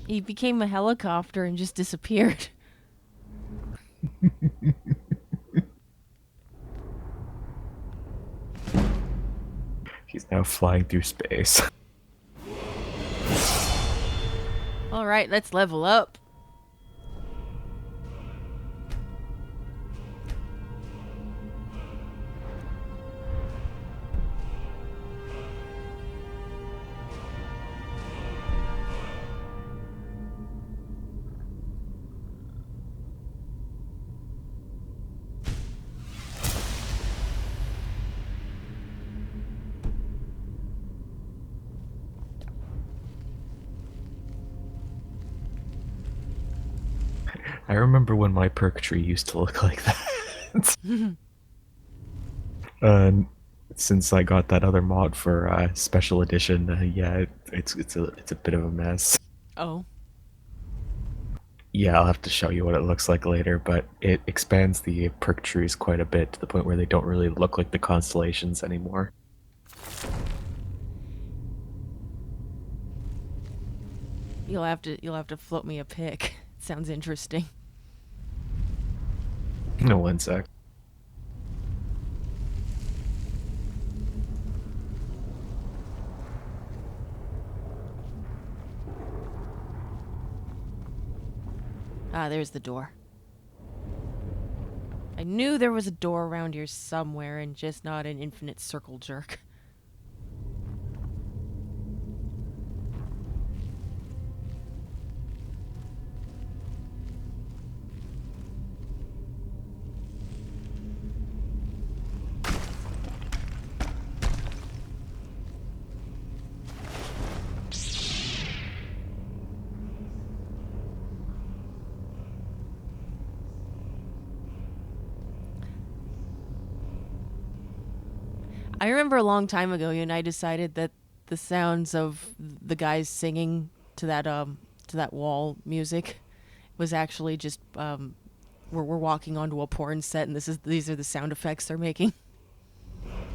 He became a helicopter and just disappeared. He's now flying through space. All right, let's level up. remember when my perk tree used to look like that. Since I got that other mod for special edition, yeah, it's a bit of a mess. Oh. Yeah, I'll have to show you what it looks like later, but it expands the perk trees quite a bit to the point where they don't really look like the constellations anymore. You'll have to float me a pic. Sounds interesting. No, one sec. Ah, there's the door. I knew there was a door around here somewhere and just not an infinite circle jerk. I remember a long time ago, you and I decided that the sounds of the guys singing to that wall music was actually just we're walking onto a porn set, and these are the sound effects they're making.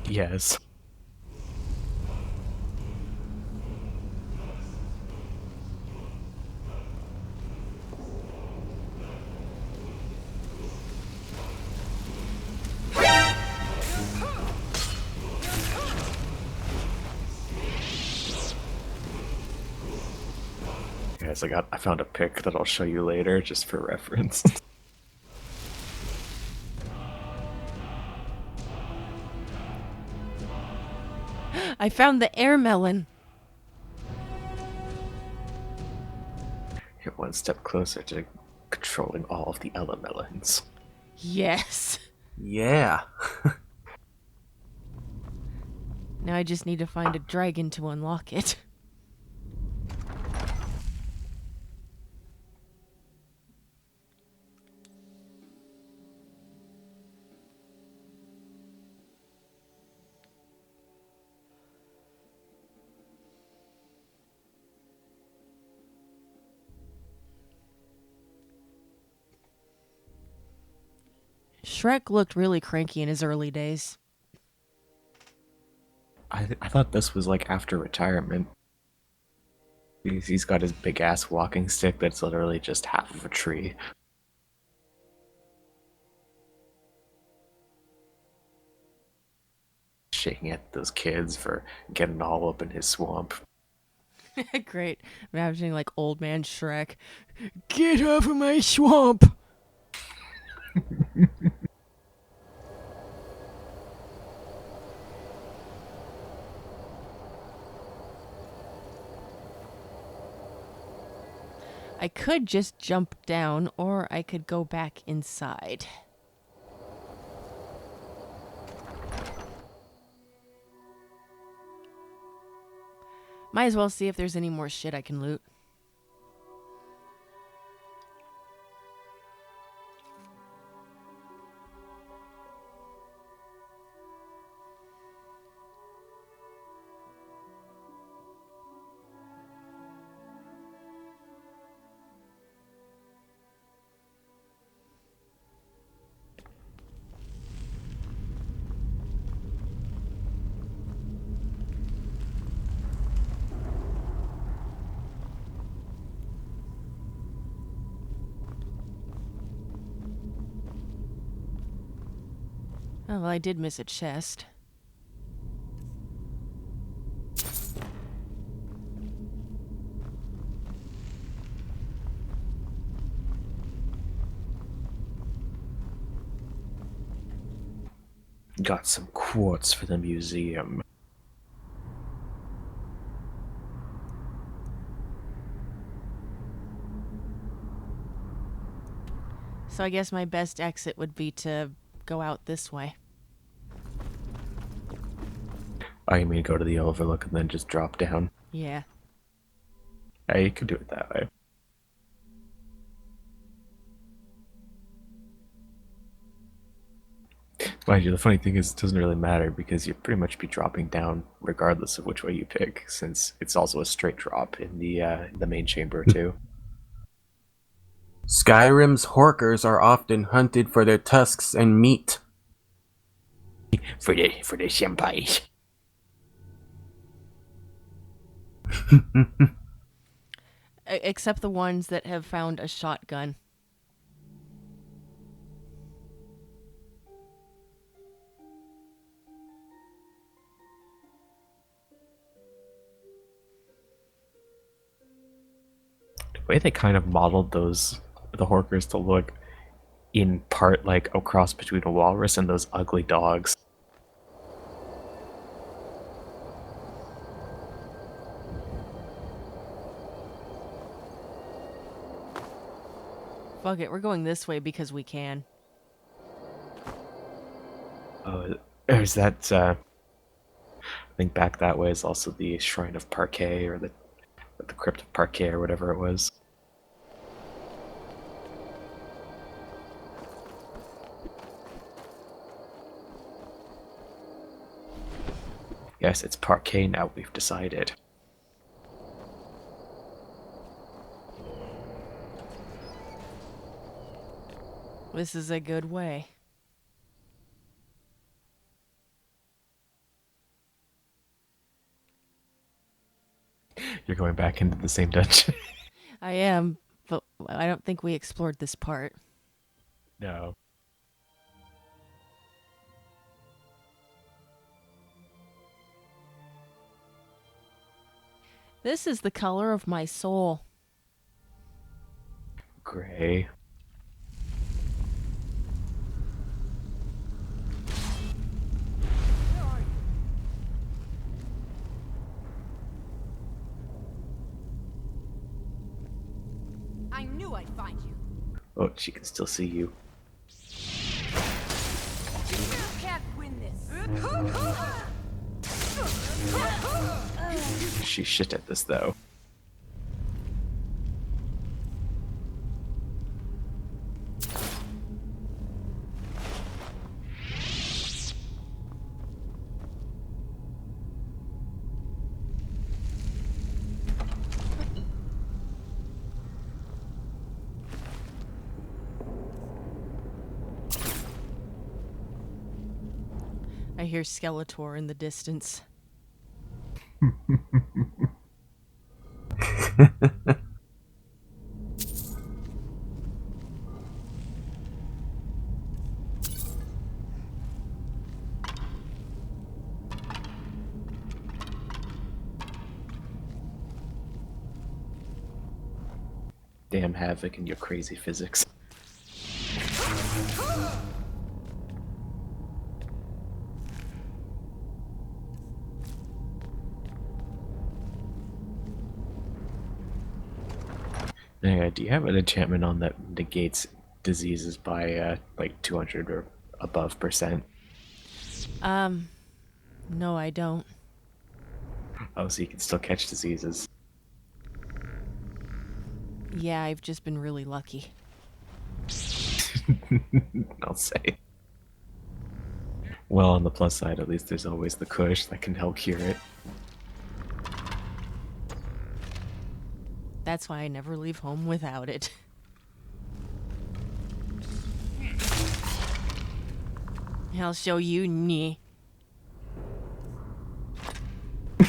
Yes. Guys, I found a pic that I'll show you later just for reference. I found the air melon. You're one step closer to controlling all of the elemelons. Yes. Yeah. Now I just need to find a dragon to unlock it. Shrek looked really cranky in his early days. I thought this was like after retirement. He's got his big ass walking stick that's literally just half of a tree. Shaking at those kids for getting all up in his swamp. Great. Imagining like old man Shrek. Get off of my swamp! I could just jump down, or I could go back inside. Might as well see if there's any more shit I can loot. Oh, well, I did miss a chest. Got some quartz for the museum. So I guess my best exit would be to go out this way. Oh, you mean go to the overlook and then just drop down? Yeah. Yeah, you could do it that way. Mind you, the funny thing is, it doesn't really matter because you'd pretty much be dropping down regardless of which way you pick, since it's also a straight drop in the main chamber too. Skyrim's horkers are often hunted for their tusks and meat. For the senpais. Except the ones that have found a shotgun. The way they kind of modeled the horkers to look in part like a cross between a walrus and those ugly dogs. Fuck it, we're going this way because we can. Oh, there's that. I think back that way is also the Shrine of Parquet, or the Crypt of Parquet, or whatever it was. Yes, it's Parquet now, we've decided. This is a good way. You're going back into the same dungeon. I am, but I don't think we explored this part. No. This is the color of my soul. Gray. I knew I'd find you. Oh, she can still see you. You can't win this. She's shit at this, though. I hear Skeletor in the distance. Damn Havoc and your crazy physics. Anyway, do you have an enchantment on that negates diseases by like 200 or above %? No, I don't. Oh, so you can still catch diseases. Yeah, I've just been really lucky. I'll say. Well, on the plus side, at least there's always the Kush that can help cure it. That's why I never leave home without it. I'll show you, Nye. I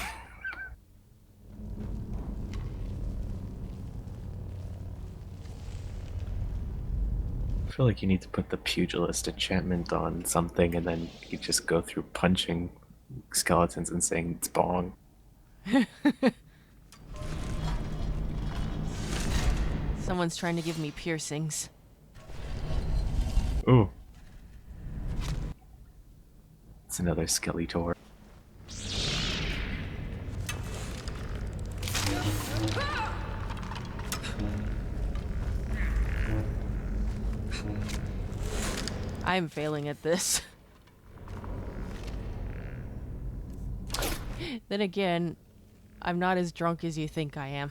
feel like you need to put the pugilist enchantment on something, and then you just go through punching skeletons and saying it's bong. Someone's trying to give me piercings. Ooh. It's another Skeletor. I'm failing at this. Then again, I'm not as drunk as you think I am.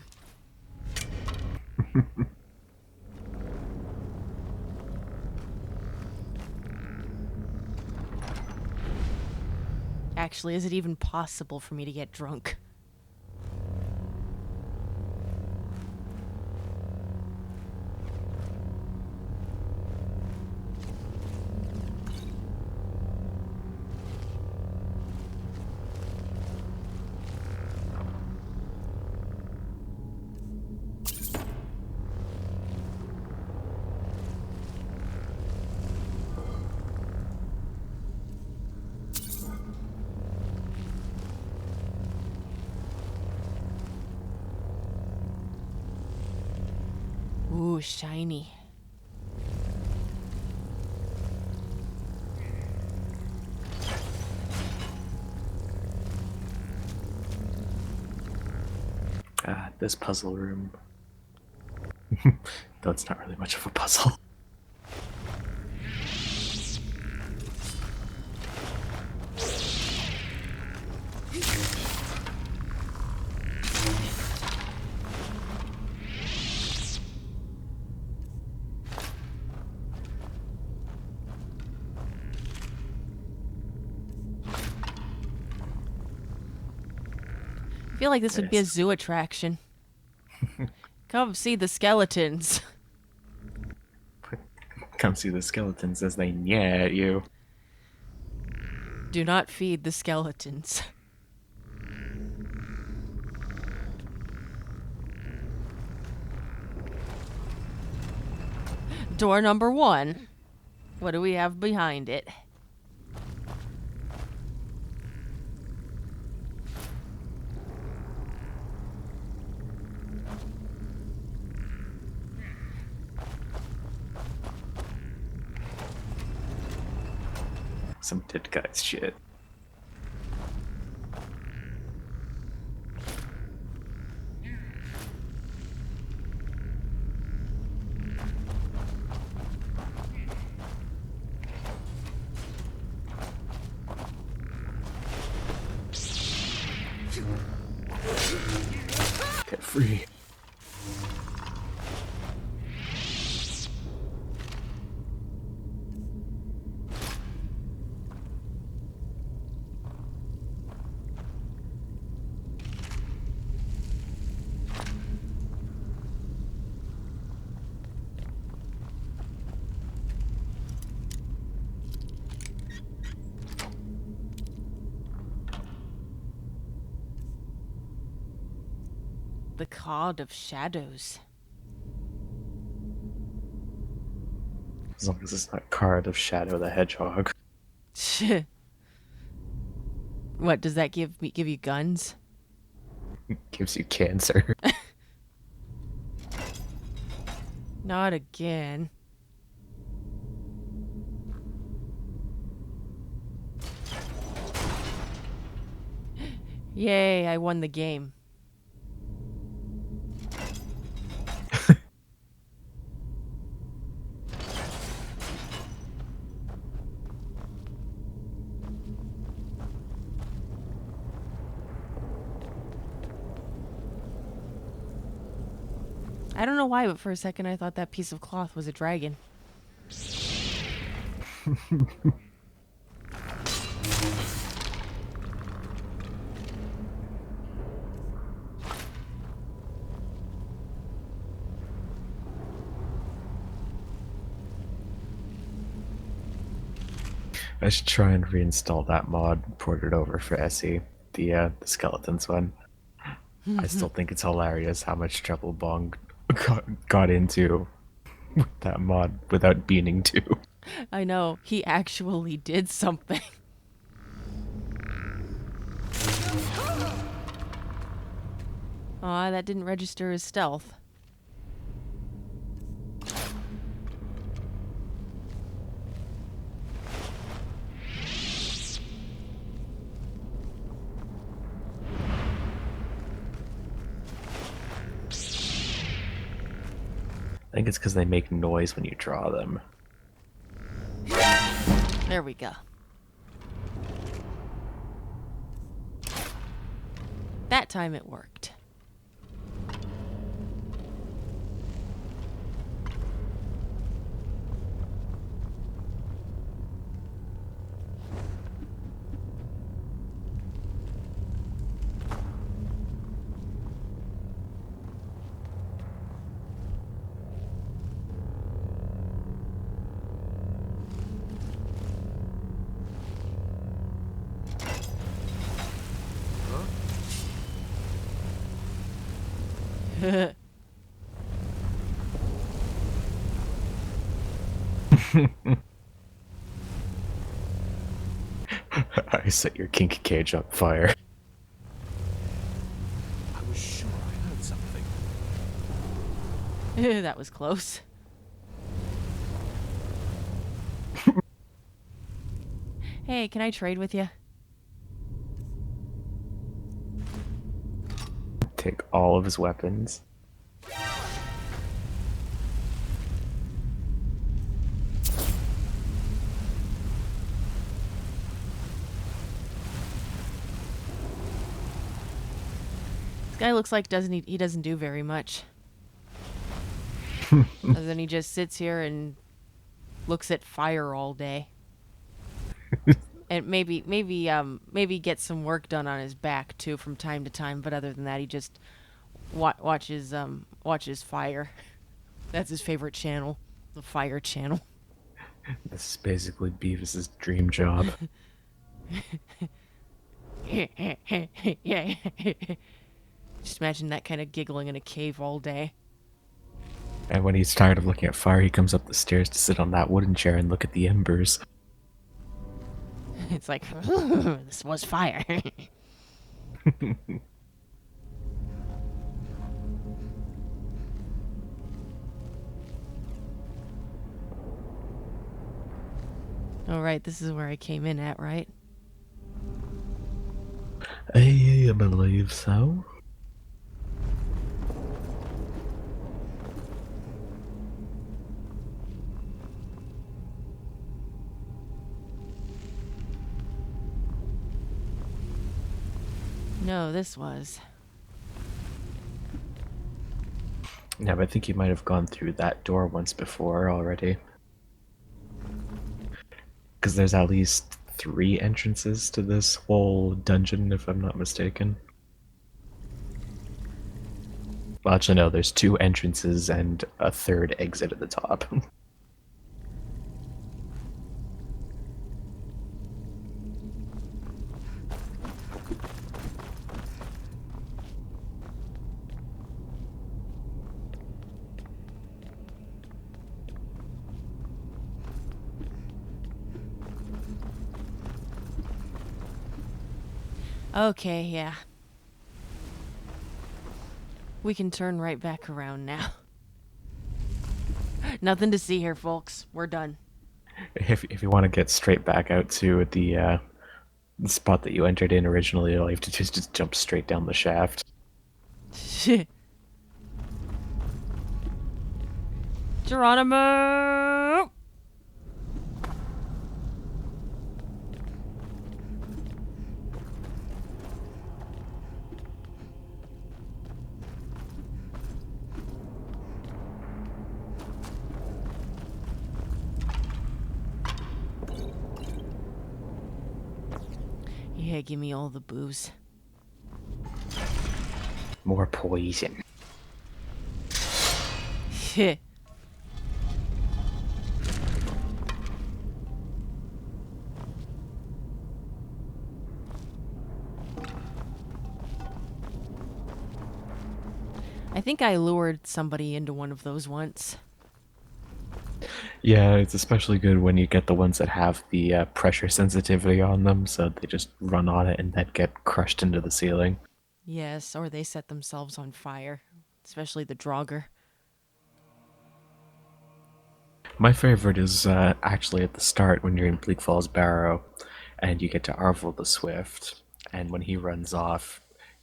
Actually, is it even possible for me to get drunk? Ooh, shiny. This puzzle room. Though it's not really much of a puzzle. I feel like this would be a zoo attraction. Come see the skeletons. Come see the skeletons as they nya at you. Do not feed the skeletons. Door number 1. What do we have behind it? Some dead guy's shit. Get free. The Card of Shadows. As long as it's not Card of Shadow the Hedgehog. What does that give you guns? Gives you cancer. Not again. Yay, I won the game. I don't know why, but for a second I thought that piece of cloth was a dragon. I should try and reinstall that mod, port it over for SE, the skeletons one. I still think it's hilarious how much trouble Bong got into with that mod without beaning to. I know, he actually did something. Aw, that didn't register as stealth. I think it's because they make noise when you draw them. There we go. That time it worked. I set your kink cage on fire. I was sure I heard something. That was close. Hey, can I trade with you? Take all of his weapons. This guy looks like he doesn't do very much. And then he just sits here and looks at fire all day. And maybe get some work done on his back too from time to time, but other than that he just watches fire. That's his favorite channel, the fire channel. This is basically Beavis's dream job. Yeah. Just imagine that kind of giggling in a cave all day. And when he's tired of looking at fire, he comes up the stairs to sit on that wooden chair and look at the embers. It's like, this was fire. All right, this is where I came in at, right? I believe so. No, this was. Yeah, but I think you might have gone through that door once before already. Because there's at least 3 entrances to this whole dungeon, if I'm not mistaken. Well, actually, no, there's 2 entrances and a 3rd exit at the top. Okay, yeah. We can turn right back around now. Nothing to see here, folks. We're done. If you want to get straight back out to the spot that you entered in originally, all you have to do is just jump straight down the shaft. Geronimo! Yeah, give me all the booze. More poison. I think I lured somebody into one of those once. Yeah, it's especially good when you get the ones that have the pressure sensitivity on them, so they just run on it and then get crushed into the ceiling. Yes, or they set themselves on fire. Especially the Draugr. My favorite is actually at the start when you're in Bleak Falls Barrow, and you get to Arvel the Swift, and when he runs off,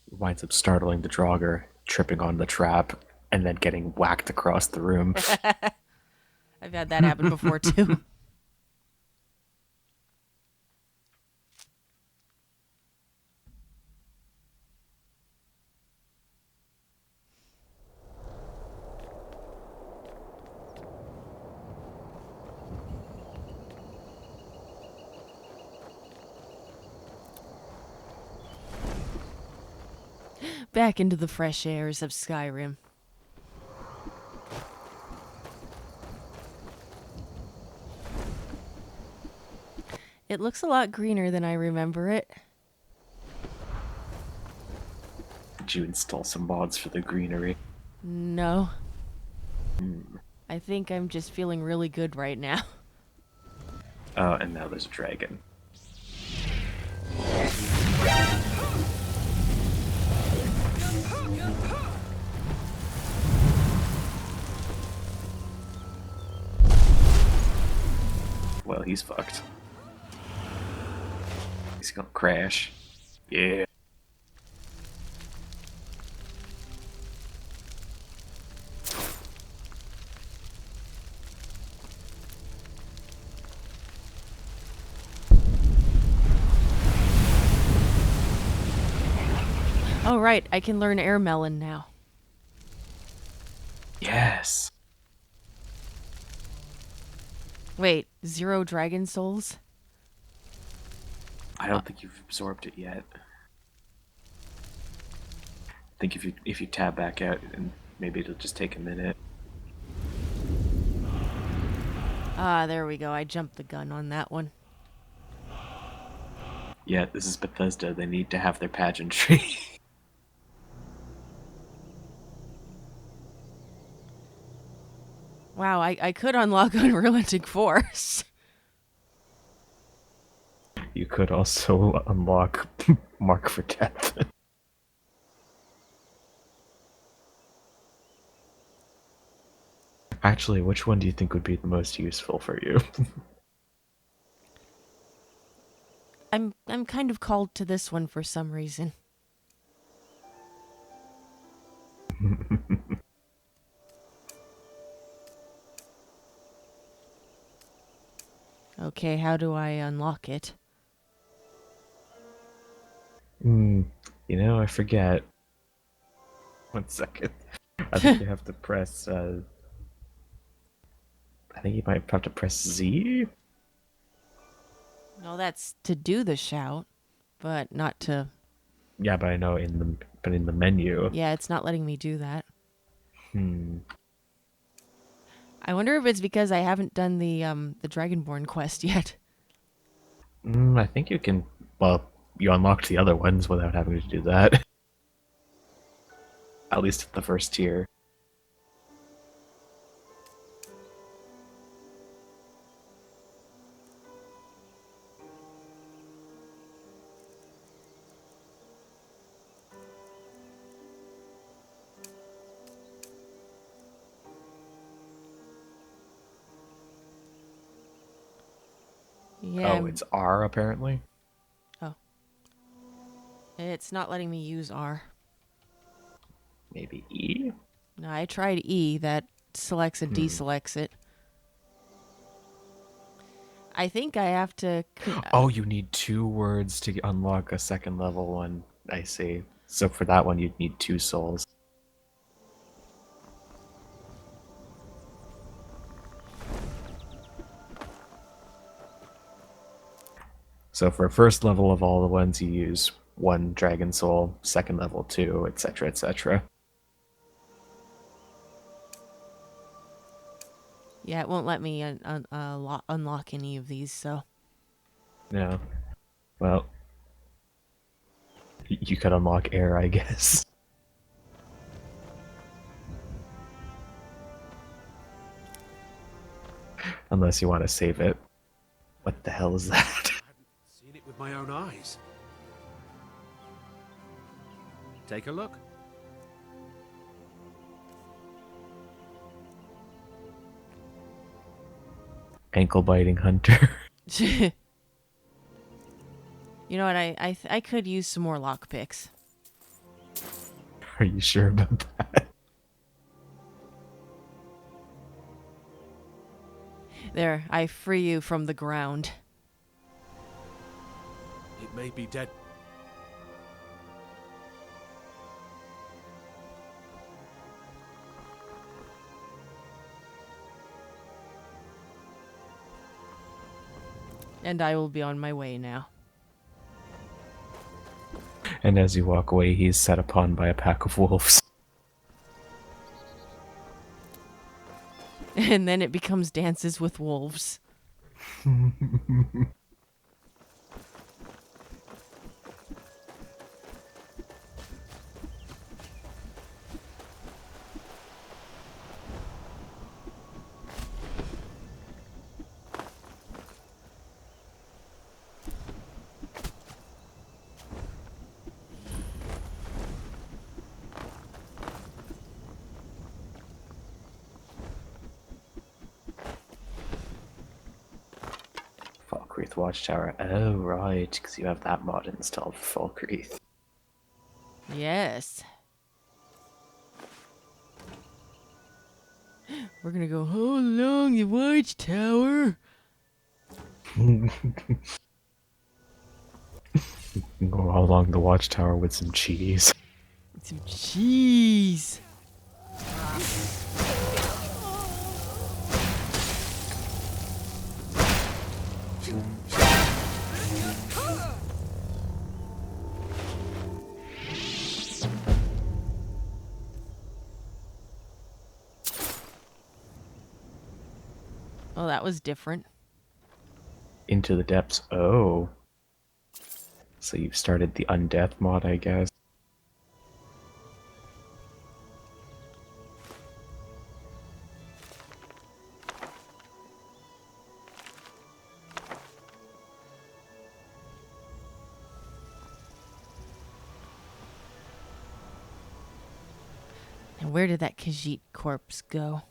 he winds up startling the Draugr, tripping on the trap, and then getting whacked across the room. I've had that happen before, too. Back into the fresh airs of Skyrim. It looks a lot greener than I remember it. Did you install some mods for the greenery? No. I think I'm just feeling really good right now. Oh, and now there's a dragon. Well, he's fucked. He's gonna crash. Yeah. Oh, right. I can learn air melon now. Yes. Wait, 0 dragon souls? I don't think you've absorbed it yet. I think if you tab back out, and maybe it'll just take a minute. Ah, there we go. I jumped the gun on that one. Yeah, this is Bethesda. They need to have their pageantry. Wow, I could unlock Unrelenting Force. You could also unlock Mark for Death. Actually, which one do you think would be the most useful for you? I'm kind of called to this one for some reason. Okay, how do I unlock it? I forget. 1 second. I think you have to press, I think you might have to press Z? No, that's to do the shout, but not to... Yeah, but I know but in the menu. Yeah, it's not letting me do that. Hmm. I wonder if it's because I haven't done the Dragonborn quest yet. I think you can, well, you unlocked the other ones without having to do that. At least at the first tier. Yeah. Oh, it's R apparently? Oh. It's not letting me use R. Maybe E? No, I tried E. That selects and deselects it. I think I have to... Oh, you need 2 words to unlock a second level one. I see. So for that one, you'd need 2 souls. So for first level of all the ones, you use 1 dragon soul, second level 2, etc., etc. Yeah, it won't let me unlock any of these, so... No. Well, you could unlock air, I guess. Unless you want to save it. What the hell is that? I hadn't seen it with my own eyes. Take a look. Ankle biting hunter. You know what, I could use some more lockpicks. Are you sure about that? There, I free you from the ground. It may be dead. And I will be on my way now. And as you walk away, he's set upon by a pack of wolves. And then it becomes Dances with Wolves. Falkreath Watchtower. Oh, right, because you have that mod installed for Falkreath. Yes. We're gonna go all along the watchtower. Go along the Watchtower with some cheese. Some cheese. Oh, that was different. Into the depths. Oh. So you've started the undeath mod, I guess. And where did that Khajiit corpse go?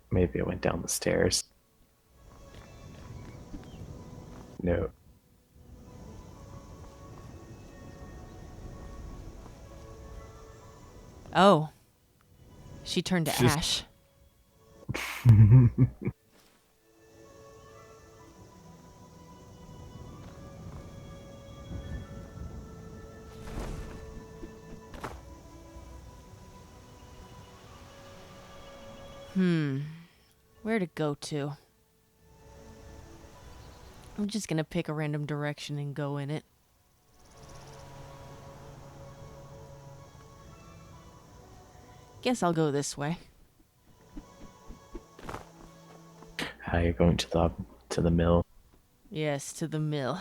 Maybe it went down the stairs. No. Oh. She turned to Just- ash. Where to go to? I'm just gonna pick a random direction and go in it. Guess I'll go this way. How you going to the mill? Yes, to the mill.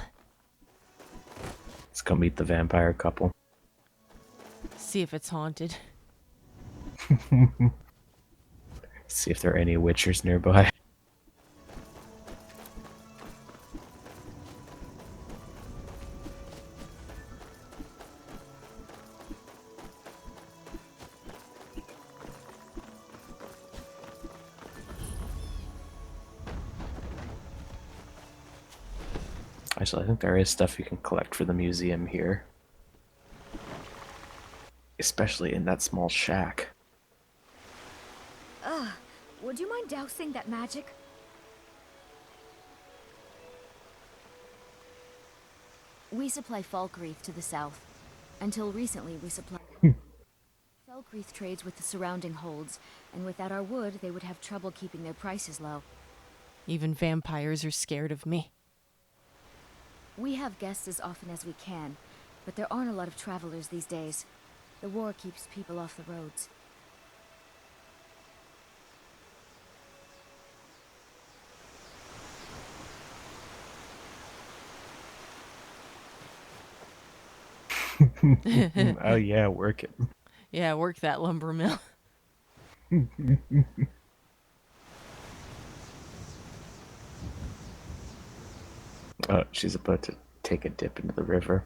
Let's go meet the vampire couple. See if it's haunted. See if there are any witchers nearby. Actually, I think there is stuff you can collect for the museum here. Especially in that small shack. Would you mind dousing that magic? We supply Falkreath to the south. Until recently, we supplied... Falkreath trades with the surrounding holds, and without our wood, they would have trouble keeping their prices low. Even vampires are scared of me. We have guests as often as we can, but there aren't a lot of travelers these days. The war keeps people off the roads. Oh yeah, work it. Yeah, work that lumber mill. Oh, she's about to take a dip into the river.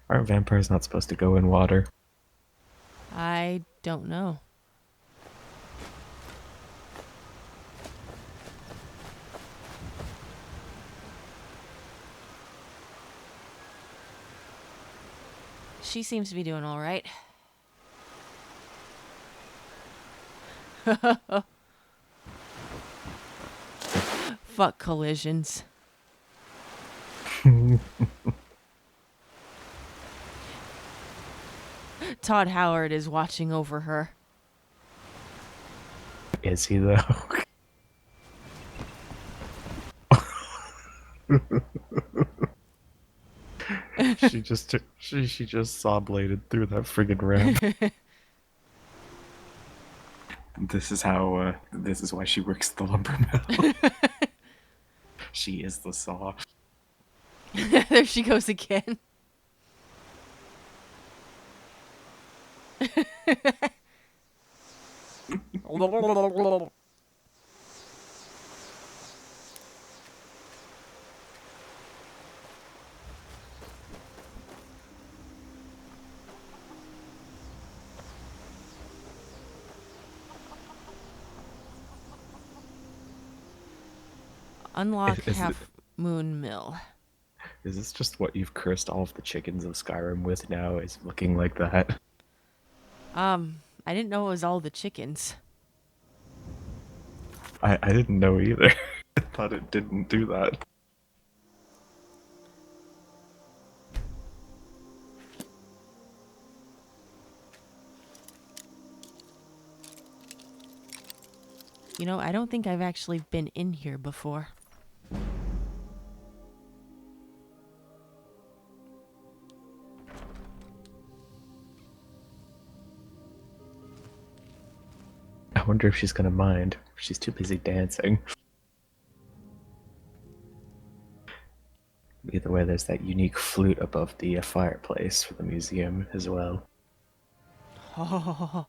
Aren't vampires not supposed to go in water? I don't know. She seems to be doing all right. Fuck collisions. Todd Howard is watching over her. Is he though? she just saw bladed through that friggin' ramp. This is why she works the lumber mill. She is the saw. There she goes again. Unlock Is Half Moon Mill. Is this just what you've cursed all of the chickens of Skyrim with now? Is looking like that? I didn't know it was all the chickens. I didn't know either. I thought it didn't do that. You know, I don't think I've actually been in here before. I wonder if she's gonna mind. She's too busy dancing. Either way, there's that unique flute above the fireplace for the museum as well. Oh.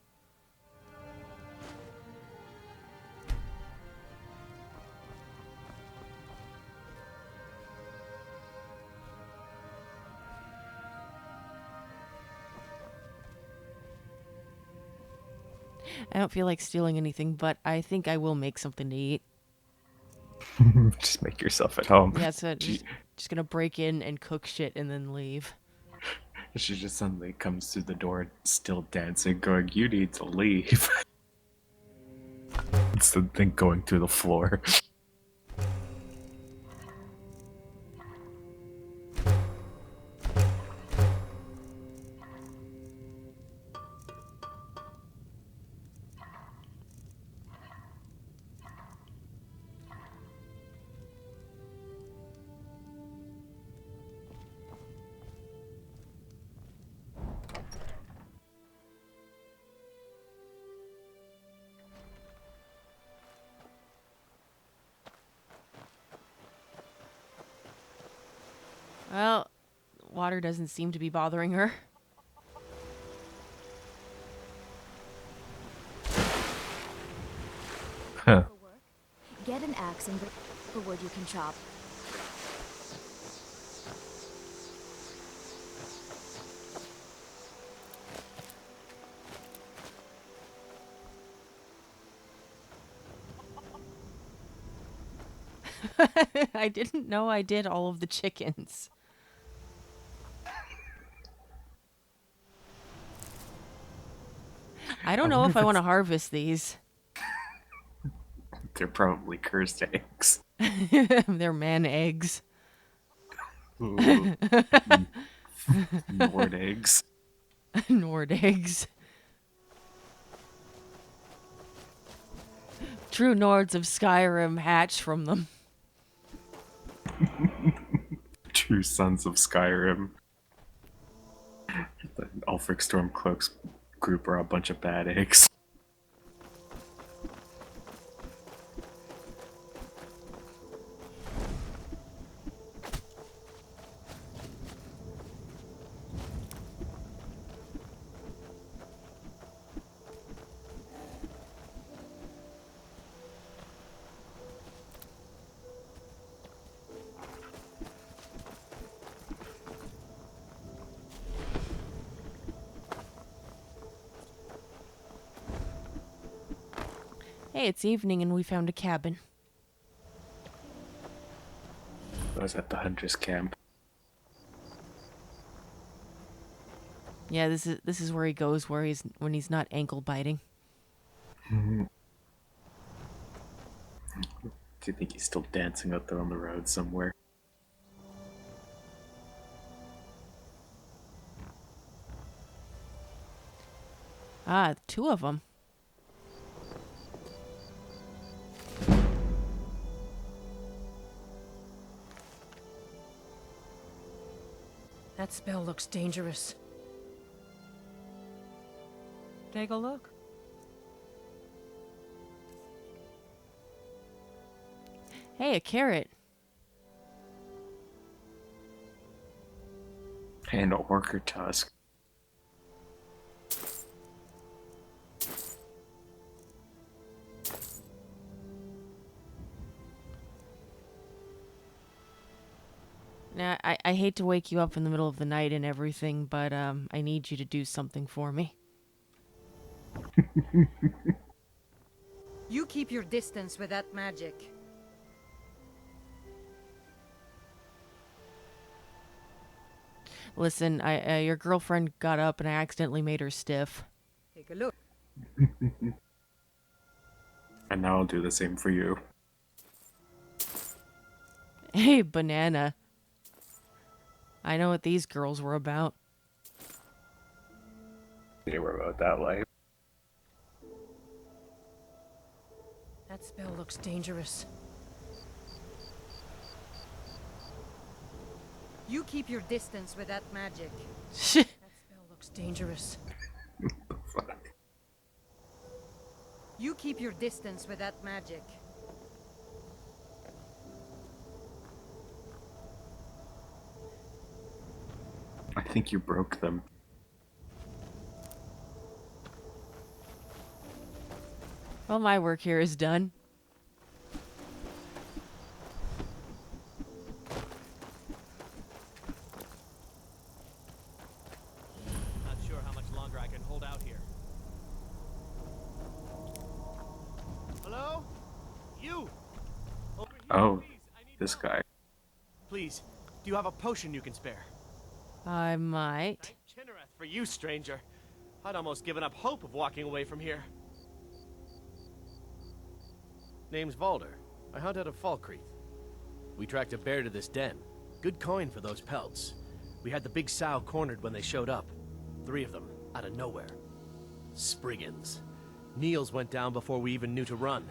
I don't feel like stealing anything, but I think I will make something to eat. Just make yourself at home. Yeah, so just gonna break in and cook shit and then leave. She just suddenly comes through the door, still dancing, going, "You need to leave." Instead of think going through the floor. Well, water doesn't seem to be bothering her. Huh. Get an axe and the wood you can chop. I didn't know I did all of the chickens. I don't know wonder if if I want to it's- harvest these. They're probably cursed eggs. They're man eggs. Ooh. Nord eggs. Nord eggs. True Nords of Skyrim hatch from them. True sons of Skyrim. The Ulfric Stormcloak's group are a bunch of bad eggs. Hey, it's evening and we found a cabin. I was at the hunter's camp. Yeah, this is where he goes when he's not ankle biting. Do you think he's still dancing out there on the road somewhere? Ah, two of them. That spell looks dangerous. Take a look. Hey, a carrot. And a orker tusk. Now, I hate to wake you up in the middle of the night and everything, but I need you to do something for me. You keep your distance with that magic. Listen, your girlfriend got up and I accidentally made her stiff. Take a look. And now I'll do the same for you. Hey, banana. I know what these girls were about. They were about that life. That spell looks dangerous. You keep your distance with that magic. That spell looks dangerous. You keep your distance with that magic. I think you broke them. Well, my work here is done. Not sure how much longer I can hold out here. Hello? You! Over here, Oh, please. I need this help. guy. Please, do you have a potion you can spare? I might. Thank Chinnereth for you, stranger. I'd almost given up hope of walking away from here. Name's Valder. I hunt out of Falkreath. We tracked a bear to this den. Good coin for those pelts. We had the big sow cornered when they showed up. 3 of them, out of nowhere. Spriggans. Niels went down before we even knew to run.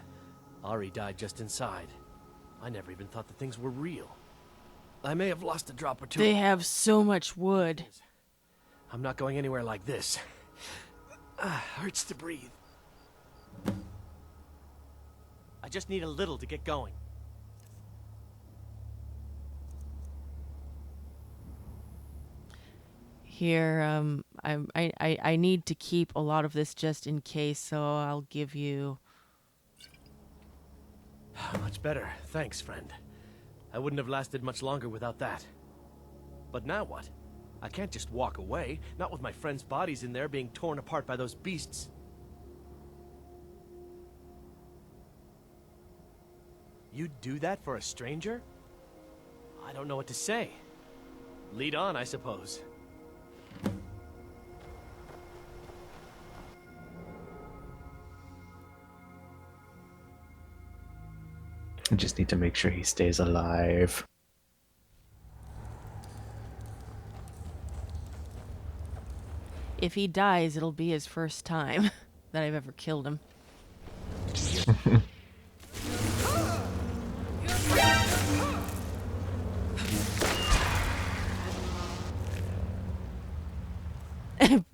Ari died just inside. I never even thought the things were real. I may have lost a drop or two. They have so much wood. I'm not going anywhere like this. Hurts to breathe. I just need a little to get going. Here, I need to keep a lot of this just in case, so I'll give you... Much better. Thanks, friend. I wouldn't have lasted much longer without that. But now what? I can't just walk away, not with my friends' bodies in there being torn apart by those beasts. You'd do that for a stranger? I don't know what to say. Lead on, I suppose. I just need to make sure he stays alive. If he dies, it'll be his first time that I've ever killed him.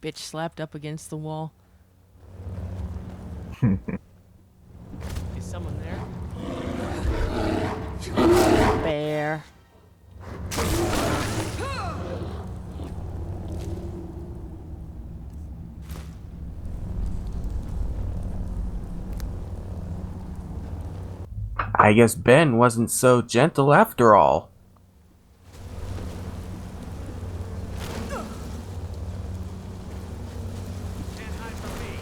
Bitch slapped up against the wall. Is someone there? Bear. I guess Ben wasn't so gentle after all. Can't hide from me.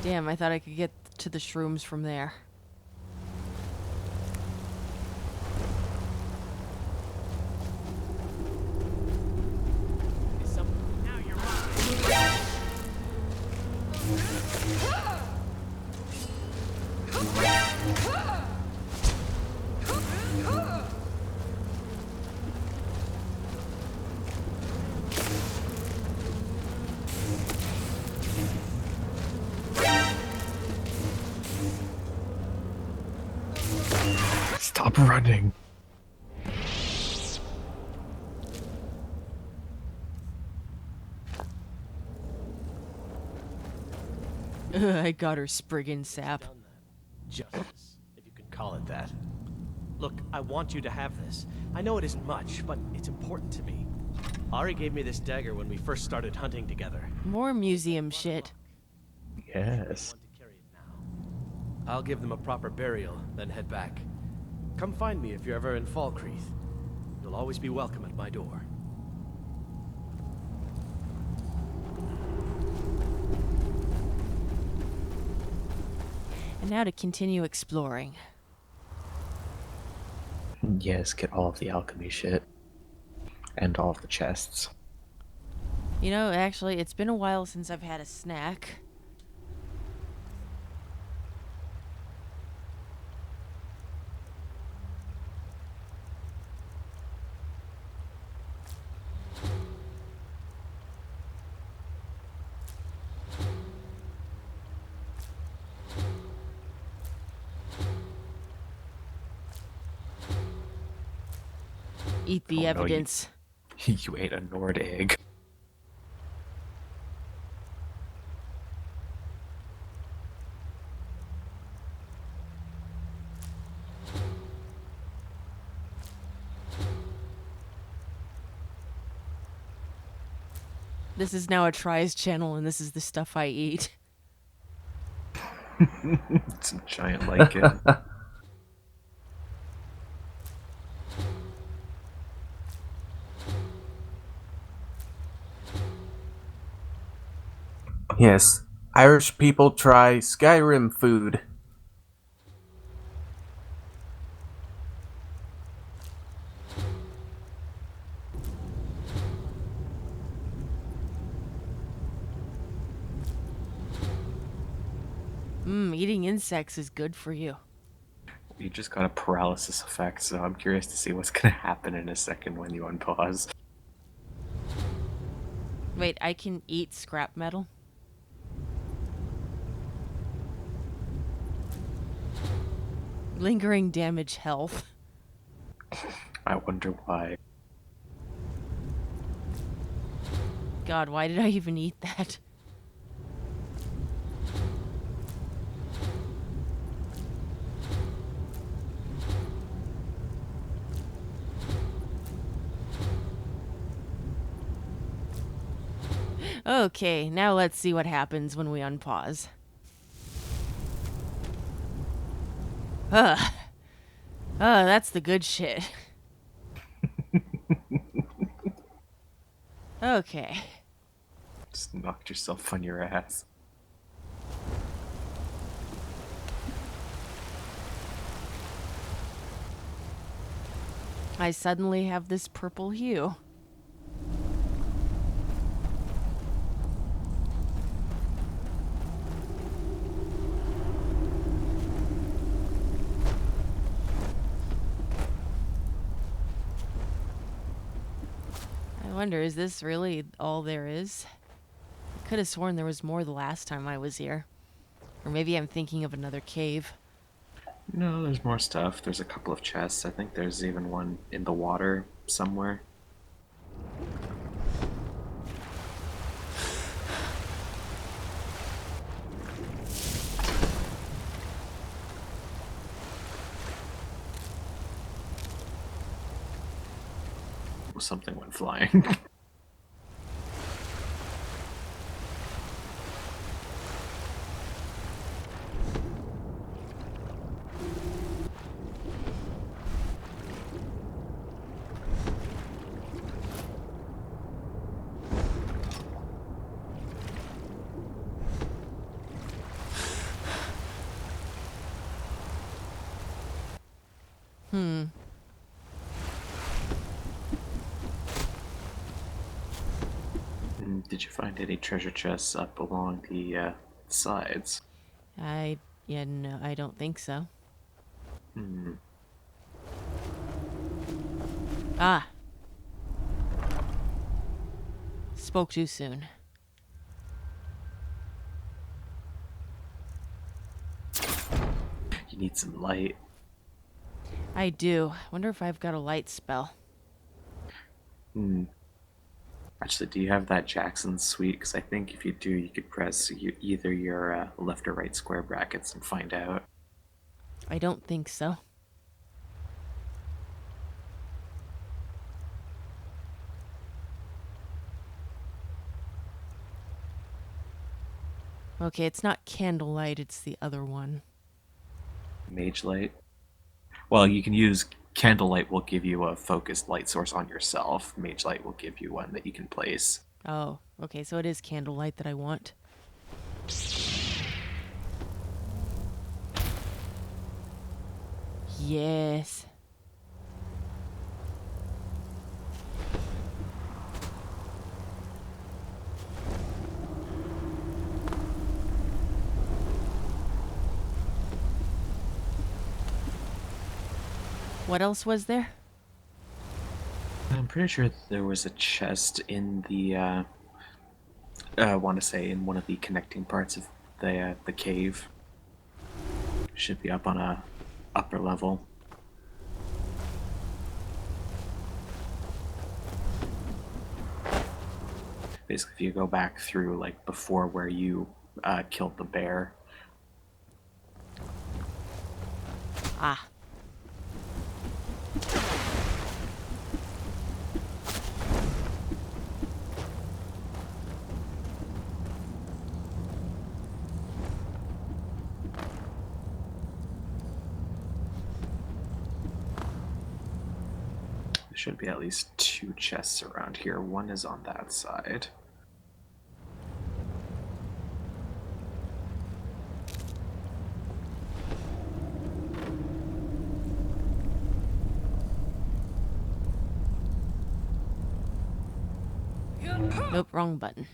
Damn, I thought I could get to the shrooms from there. Is someone... Now you're mine. Stop running. I got her Spriggan sap. Done that. Justice, if you can call it that. Look, I want you to have this. I know it isn't much, but it's important to me. Ari gave me this dagger when we first started hunting together. More museum shit. Yes. Want to carry it now. I'll give them a proper burial, then head back. Come find me if you're ever in Falkreath. You'll always be welcome at my door. And now to continue exploring. Yes, get all of the alchemy shit. And all of the chests. You know, actually, it's been a while since I've had a snack. Eat the evidence. You ate a Nord egg. This is now a Tries channel, and this is the stuff I eat. It's a giant lichen. Yes, Irish people try Skyrim food. Eating insects is good for you. You just got a paralysis effect, so I'm curious to see what's gonna happen in a second when you unpause. Wait, I can eat scrap metal? Lingering damage health. I wonder why. God, why did I even eat that? Okay, now let's see what happens when we unpause. That's the good shit. Okay. Just knocked yourself on your ass. I suddenly have this purple hue. I wonder, is this really all there is? I could have sworn there was more the last time I was here. Or maybe I'm thinking of another cave. No, there's more stuff. There's a couple of chests. I think there's even one in the water somewhere. Something went flying. Did you find any treasure chests up along the sides? No, I don't think so. Ah. Spoke too soon. You need some light. I do. Wonder if I've got a light spell. Actually, do you have that Jackson suite? Because I think if you do, you could press either your left or right square brackets and find out. I don't think so. Okay, it's not candlelight, it's the other one. Mage light. Well, you can use candlelight will give you a focused light source on yourself. Mage light will give you one that you can place. Oh, okay, so it is candlelight that I want. Yes. What else was there? I'm pretty sure there was a chest in the, I want to say in one of the connecting parts of the cave. Should be up on a upper level. Basically, if you go back through, like, before where you killed the bear. Ah. There should be at least 2 chests around here. One is on that side. Nope, wrong button.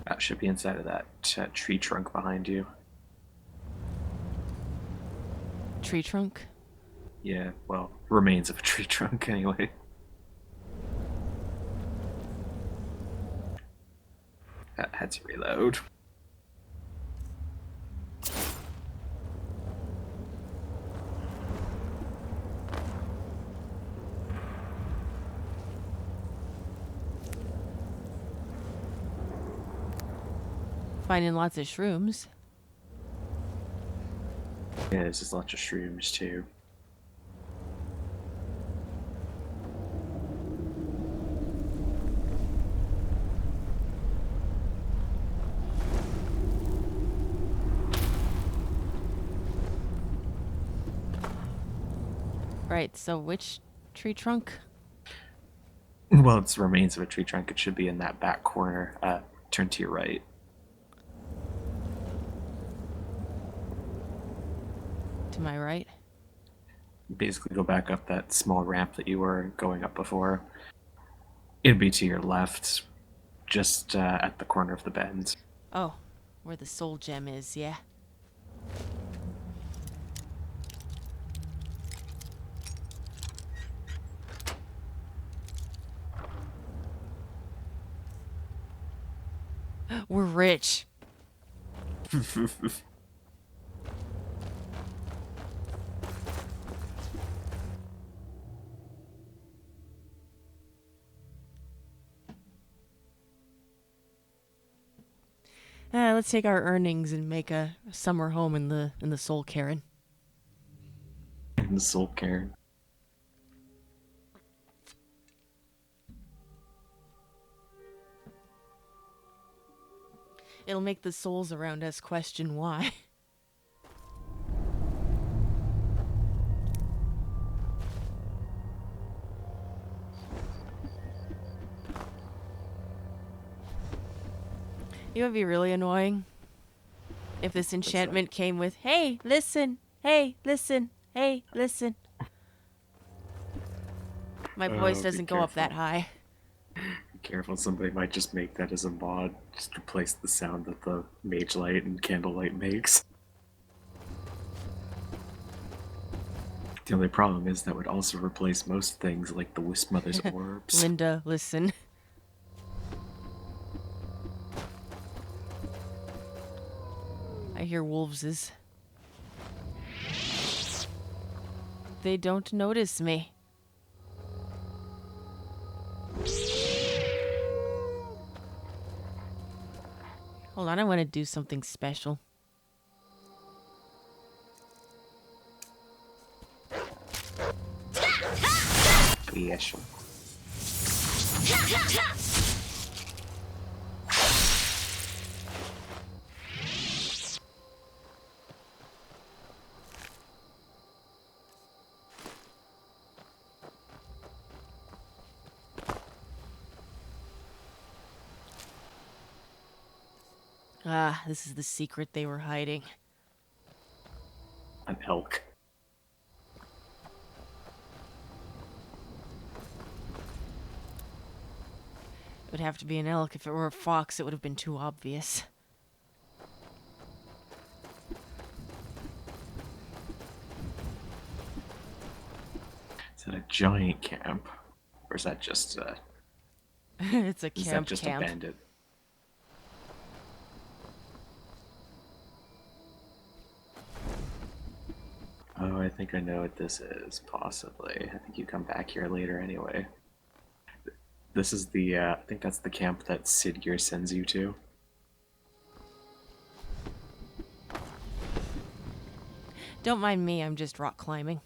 That should be inside of that tree trunk behind you. Tree trunk? Yeah, well, remains of a tree trunk anyway. That had to reload. Finding lots of shrooms. Yeah, there's just lots of shrooms too. Right, so which tree trunk? Well, it's remains of a tree trunk. It should be in that back corner. Turn to your right. To my right? Basically, go back up that small ramp that you were going up before. It'd be to your left, just at the corner of the bend. Oh, where the soul gem is, yeah. We're rich. Let's take our earnings and make a summer home in the Soul Cairn. In the Soul Cairn. It'll make the souls around us question why. It would be really annoying if this enchantment came with, hey, listen, hey, listen, hey, listen. My voice doesn't go up that high. Be careful, somebody might just make that as a mod. Just replace the sound that the mage light and candlelight makes. The only problem is that would also replace most things like the Wisp Mother's orbs. Linda, listen. I hear wolveses. They don't notice me. Hold on, I want to do something special. Yes. Ah, this is the secret they were hiding. An elk. It would have to be an elk. If it were a fox, it would have been too obvious. Is that a giant camp? Or is that just It's a is that camp just camp. a bandit? Oh, I think I know what this is, possibly. I think you come back here later anyway. This is the, I think that's the camp that Sid Gear sends you to. Don't mind me, I'm just rock climbing.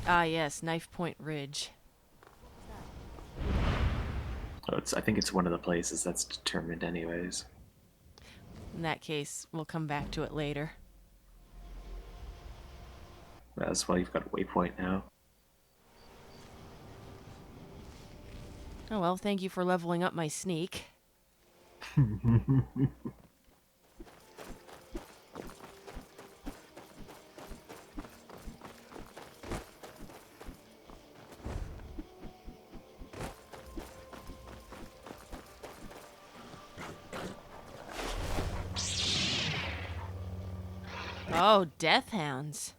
Ah yes, Knife Point Ridge. Oh, I think it's one of the places that's determined anyways. In that case, we'll come back to it later. That's why you've got a waypoint now. Oh well, thank you for leveling up my sneak. Oh, Death Hounds.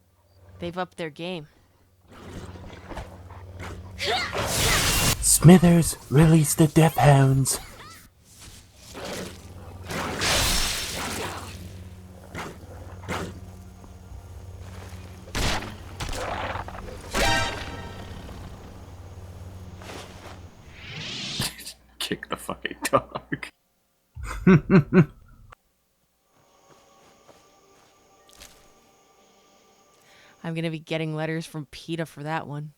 They've upped their game. Smithers, release the Death Hounds. Kick the fucking dog. I'm gonna be getting letters from PETA for that one.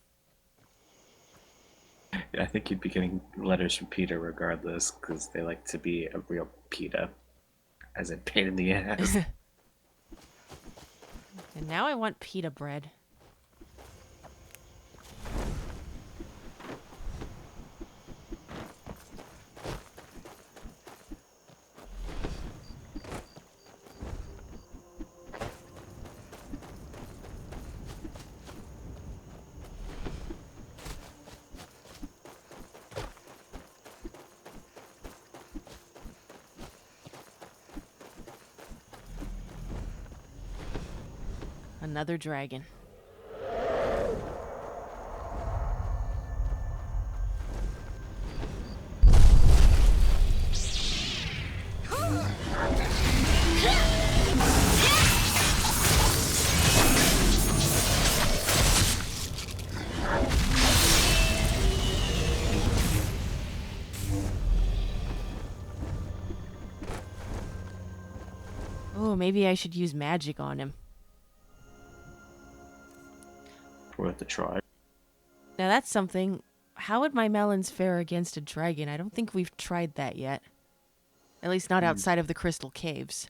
Yeah, I think you'd be getting letters from Peter regardless, because they like to be a real PETA. As in pain in the ass. And now I want pita bread. Another dragon. Oh, maybe I should use magic on him. Worth a try. Now that's something. How would my melons fare against a dragon? I don't think we've tried that yet. At least not outside of the crystal caves.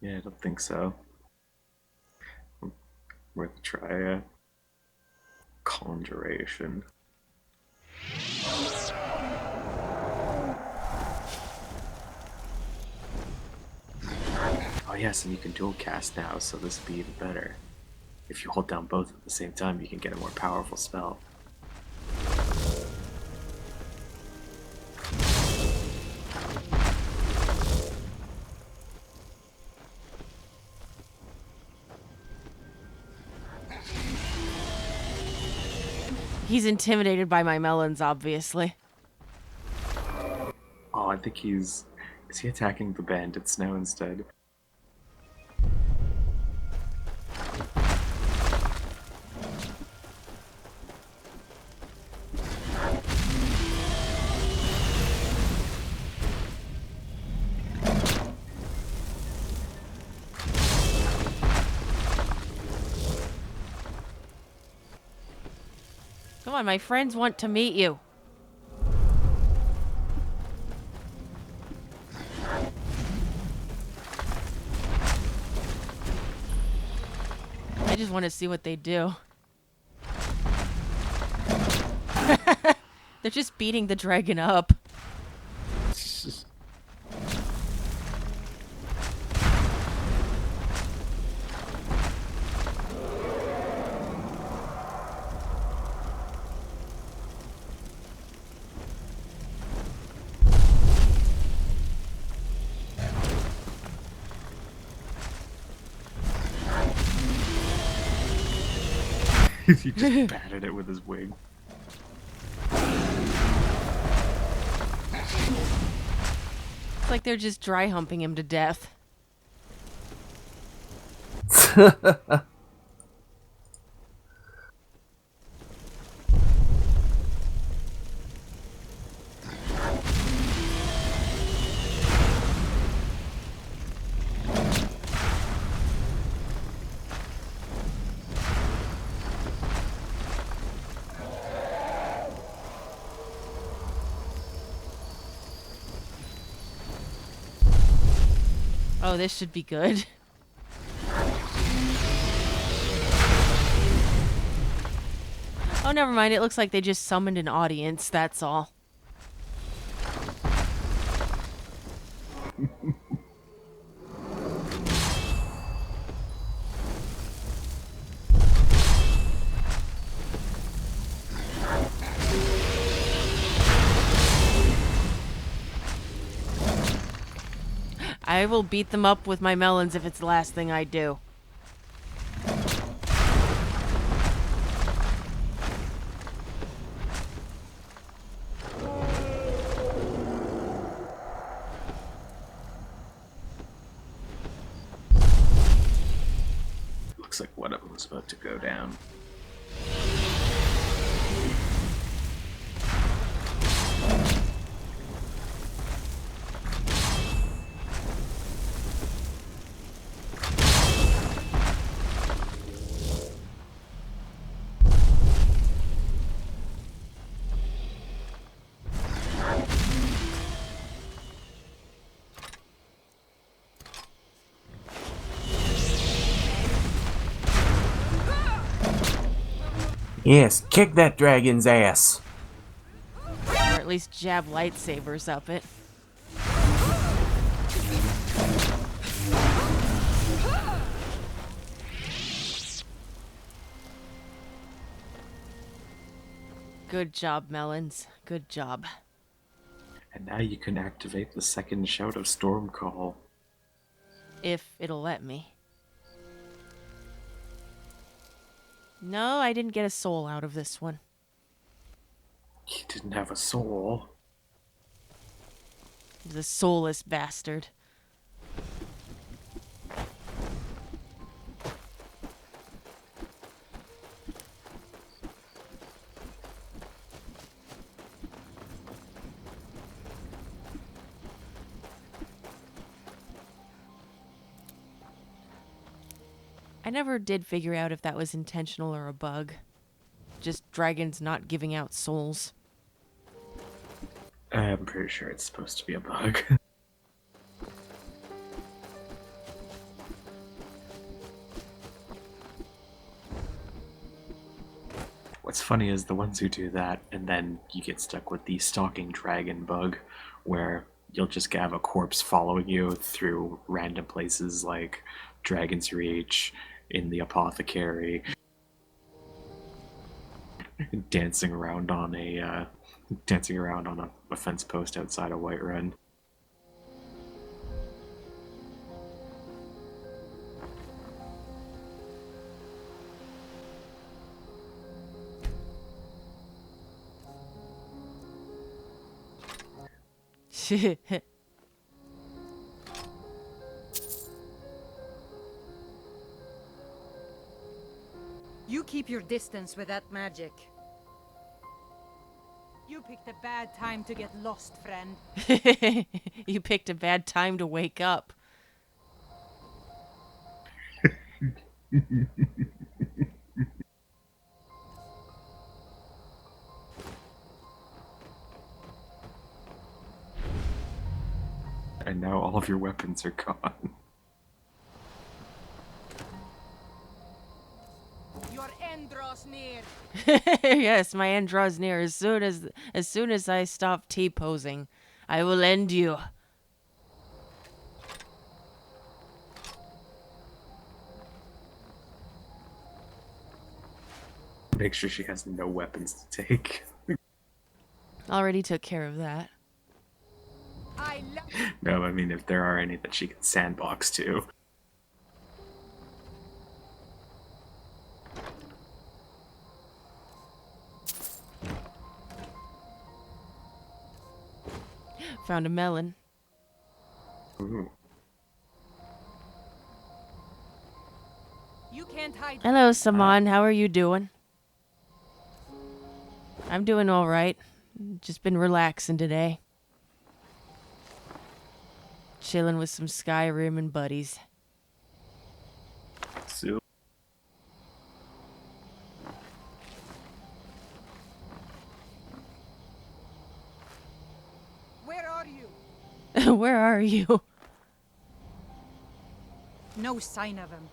Yeah, I don't think so. Worth a try. Conjuration. Oh yes, and you can dual cast now, so this would be even better. If you hold down both at the same time, you can get a more powerful spell. He's intimidated by my melons, obviously. Oh, I think he's... Is he attacking the bandits now instead? Come on, my friends want to meet you. I just want to see what they do. They're just beating the dragon up. He just batted it with his wing. It's like they're just dry humping him to death. Oh, this should be good. Oh, never mind. It looks like they just summoned an audience, that's all. I will beat them up with my melons if it's the last thing I do. Looks like one of them was about to go down. Yes, kick that dragon's ass. Or at least jab lightsabers up it. Good job, melons. Good job. And now you can activate the second shout of Storm Call. If it'll let me. No, I didn't get a soul out of this one. He didn't have a soul. He's a soulless bastard. I never did figure out if that was intentional or a bug. Just dragons not giving out souls. I'm pretty sure it's supposed to be a bug. What's funny is the ones who do that, and then you get stuck with the stalking dragon bug, where you'll just have a corpse following you through random places like Dragon's Reach, in the apothecary, dancing around on a fence post outside of Whiterun. You keep your distance with that magic. You picked a bad time to get lost, friend. You picked a bad time to wake up. And now all of your weapons are gone. Your end draws near. Yes, my end draws near. As soon as I stop T-posing, I will end you. Make sure she has no weapons to take. Already took care of that. No, I mean if there are any that she can sandbox to. Found a melon. Ooh. You can't hide. Hello, Saman. How are you doing? I'm doing all right. Just been relaxing today. Chilling with some Skyrim and buddies. So, Where are you? Where are you? No sign of him.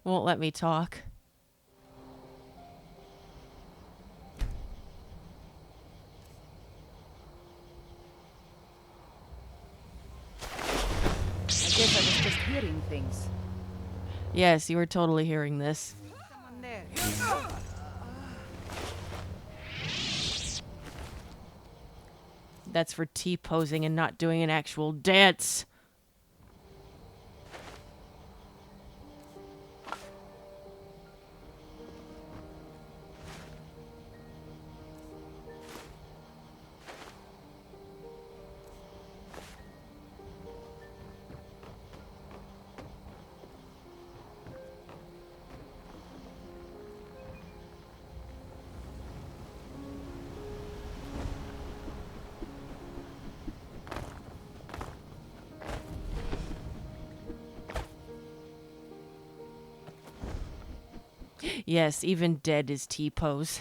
Won't let me talk. I guess I was just hearing things. Yes, you were totally hearing this. Someone there. That's for T-posing and not doing an actual dance. Yes, even dead is T-pose.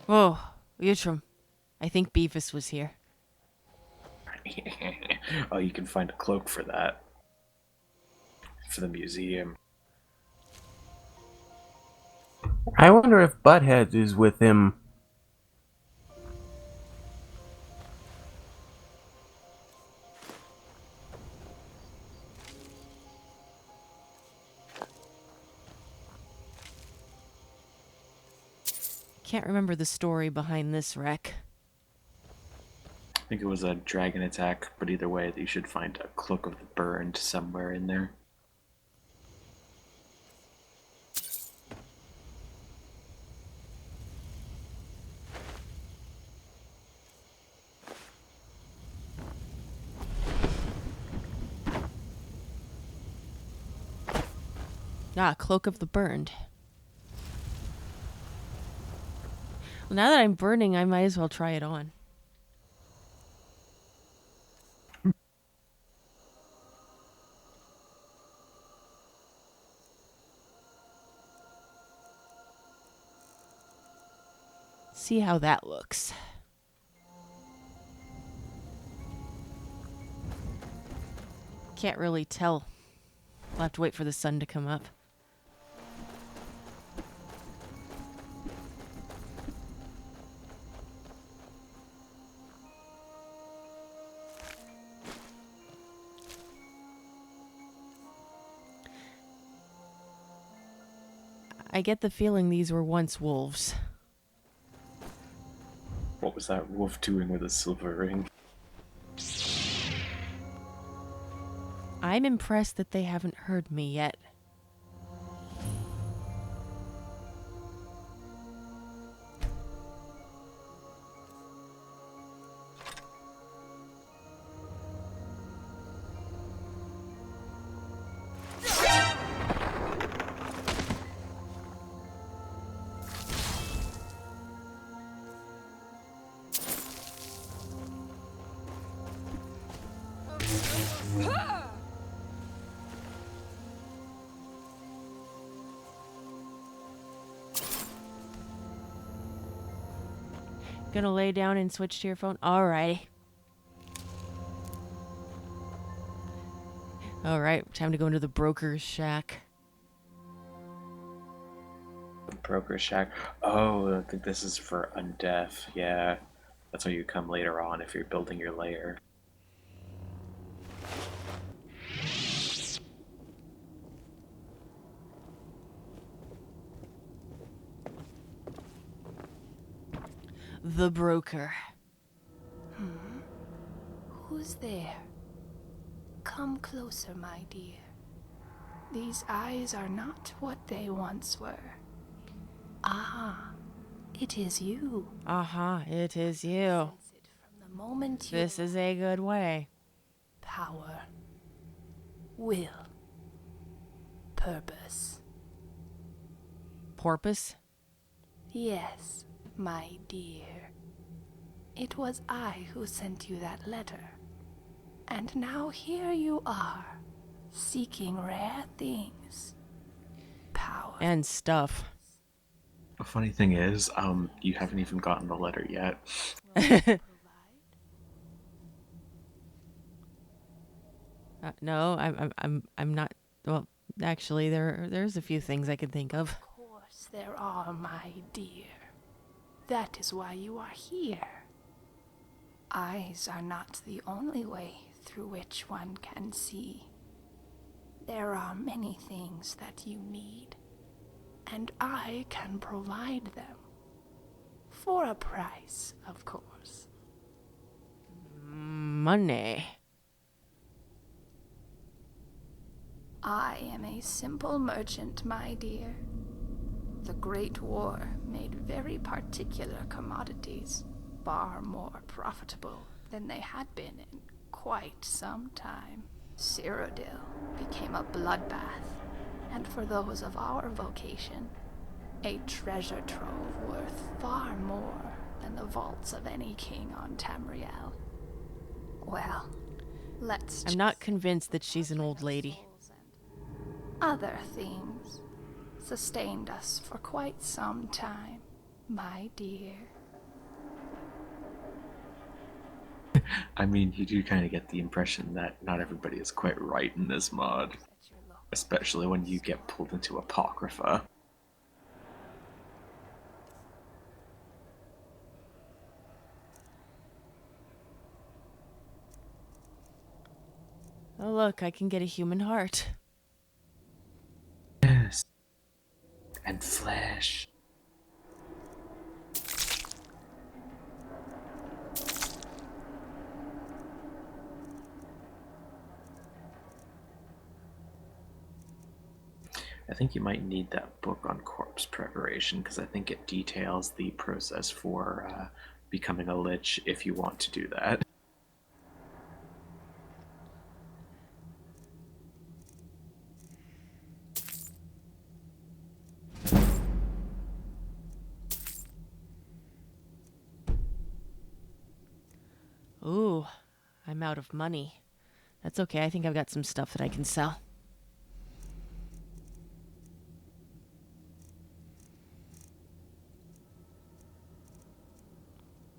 Oh, Yutram. I think Beavis was here. oh, you can find a cloak for that. For the museum. I wonder if Butthead is with him. Can't remember the story behind this wreck. I think it was a dragon attack, but either way, you should find a cloak of the burned somewhere in there. Ah, Cloak of the Burned. Well, now that I'm burning, I might as well try it on. See how that looks. Can't really tell. I'll have to wait for the sun to come up. I get the feeling these were once wolves. What was that wolf doing with a silver ring? I'm impressed that they haven't heard me yet. Gonna lay down and switch to your phone? Alrighty. Alright, time to go into the broker's shack. Broker shack. Oh, I think this is for undeaf. Yeah. That's where you come later on if you're building your lair. The broker. Who's there? Come closer, my dear. These eyes are not what they once were. Ah, it is you. It is you. Sense it from the moment you This is a good way. power, will, purpose. Porpoise? Yes, my dear. It was I who sent you that letter. And now here you are, seeking rare things. Power. And stuff. The funny thing is, you haven't even gotten the letter yet. No, I'm not. Well, actually, there's a few things I can think of. Of course there are, my dear. That is why you are here. Eyes are not the only way through which one can see. There are many things that you need, and I can provide them. For a price, of course. Money. I am a simple merchant, my dear. The Great War made very particular commodities far more profitable than they had been in quite some time. Cyrodiil became a bloodbath, and for those of our vocation, a treasure trove worth far more than the vaults of any king on Tamriel. Well, I'm not convinced that she's an old lady. Other things sustained us for quite some time, my dear. I mean, you do kind of get the impression that not everybody is quite right in this mod. Especially when you get pulled into Apocrypha. Oh, look, I can get a human heart. Yes. And flesh. I think you might need that book on corpse preparation, because I think it details the process for becoming a lich if you want to do that. Ooh, I'm out of money. That's okay, I think I've got some stuff that I can sell.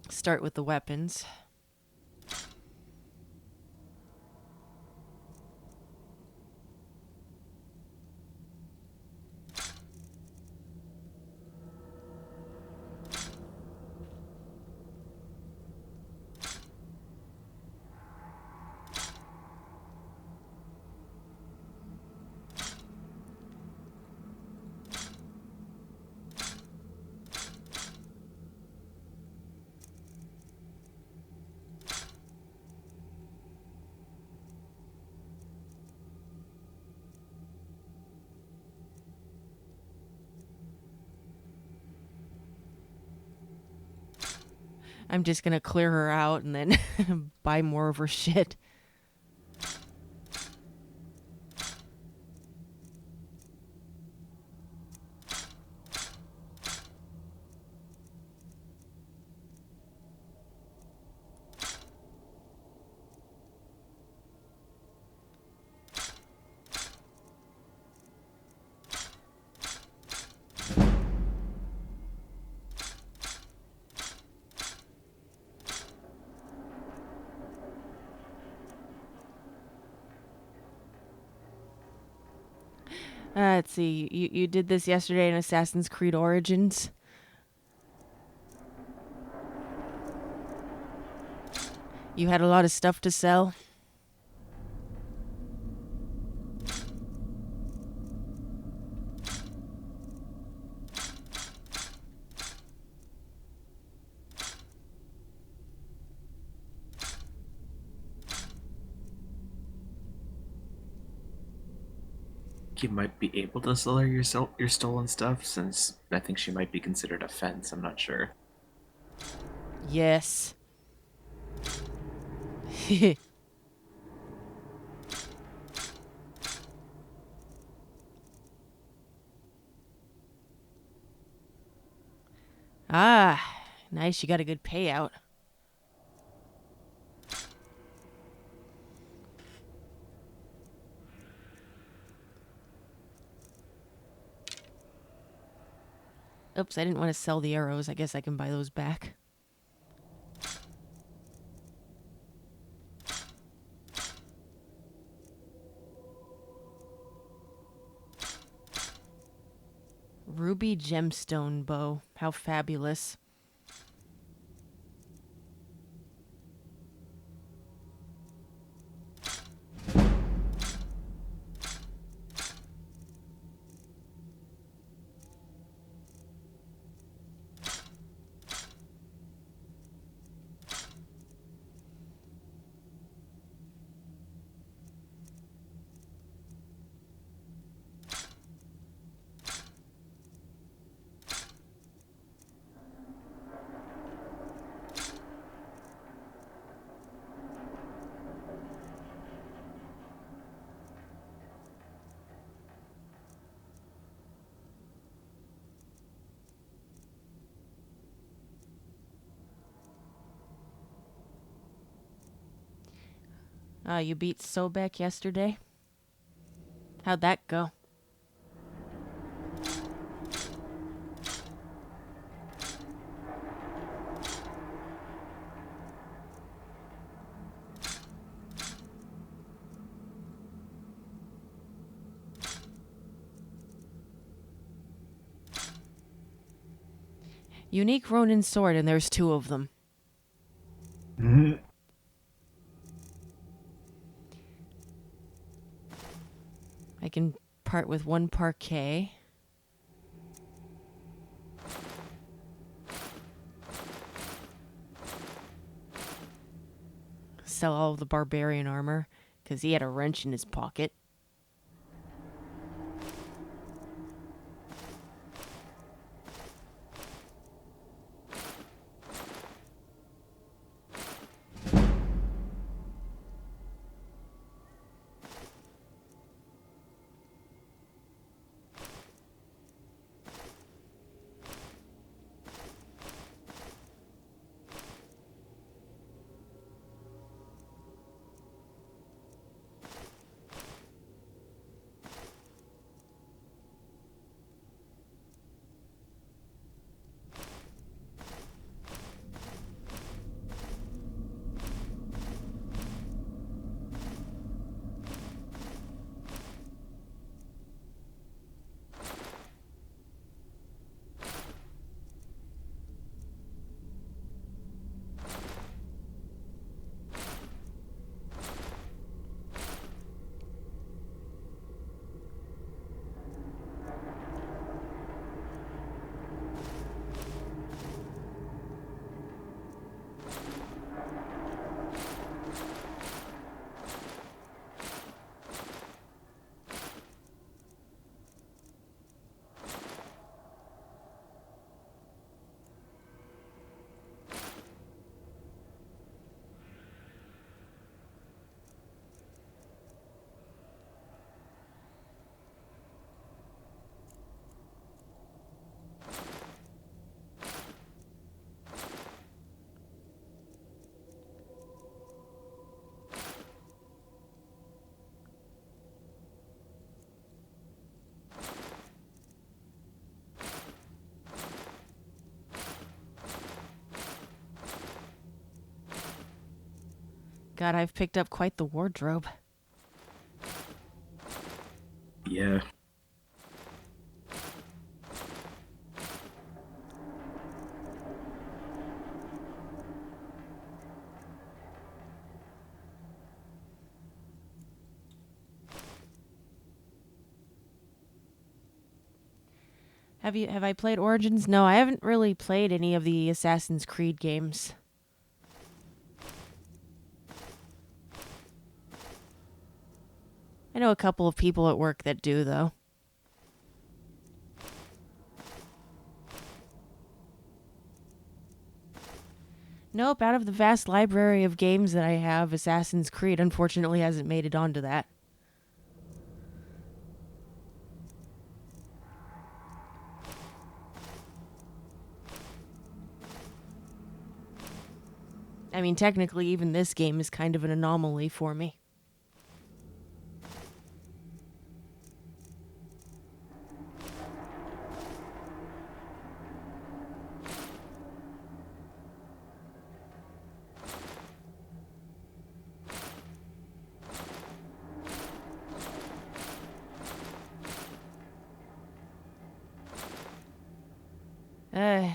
Start with the weapons. I'm just gonna clear her out and then buy more of her shit. Let's see. You did this yesterday in Assassin's Creed Origins. You had a lot of stuff to sell. You might be able to sell her your stolen stuff, since I think she might be considered a fence. I'm not sure. Yes. Ah, nice. You got a good payout. Oops, I didn't want to sell the arrows. I guess I can buy those back. Ruby gemstone bow. How fabulous. You beat Sobek yesterday? How'd that go? Unique Ronin sword, and there's 2 of them. I can part with 1 parquet. Sell all of the barbarian armor, because he had a wrench in his pocket. God, I've picked up quite the wardrobe. Yeah. Have I played Origins? No, I haven't really played any of the Assassin's Creed games. I know a couple of people at work that do, though. Nope, out of the vast library of games that I have, Assassin's Creed unfortunately hasn't made it onto that. I mean, technically, even this game is kind of an anomaly for me.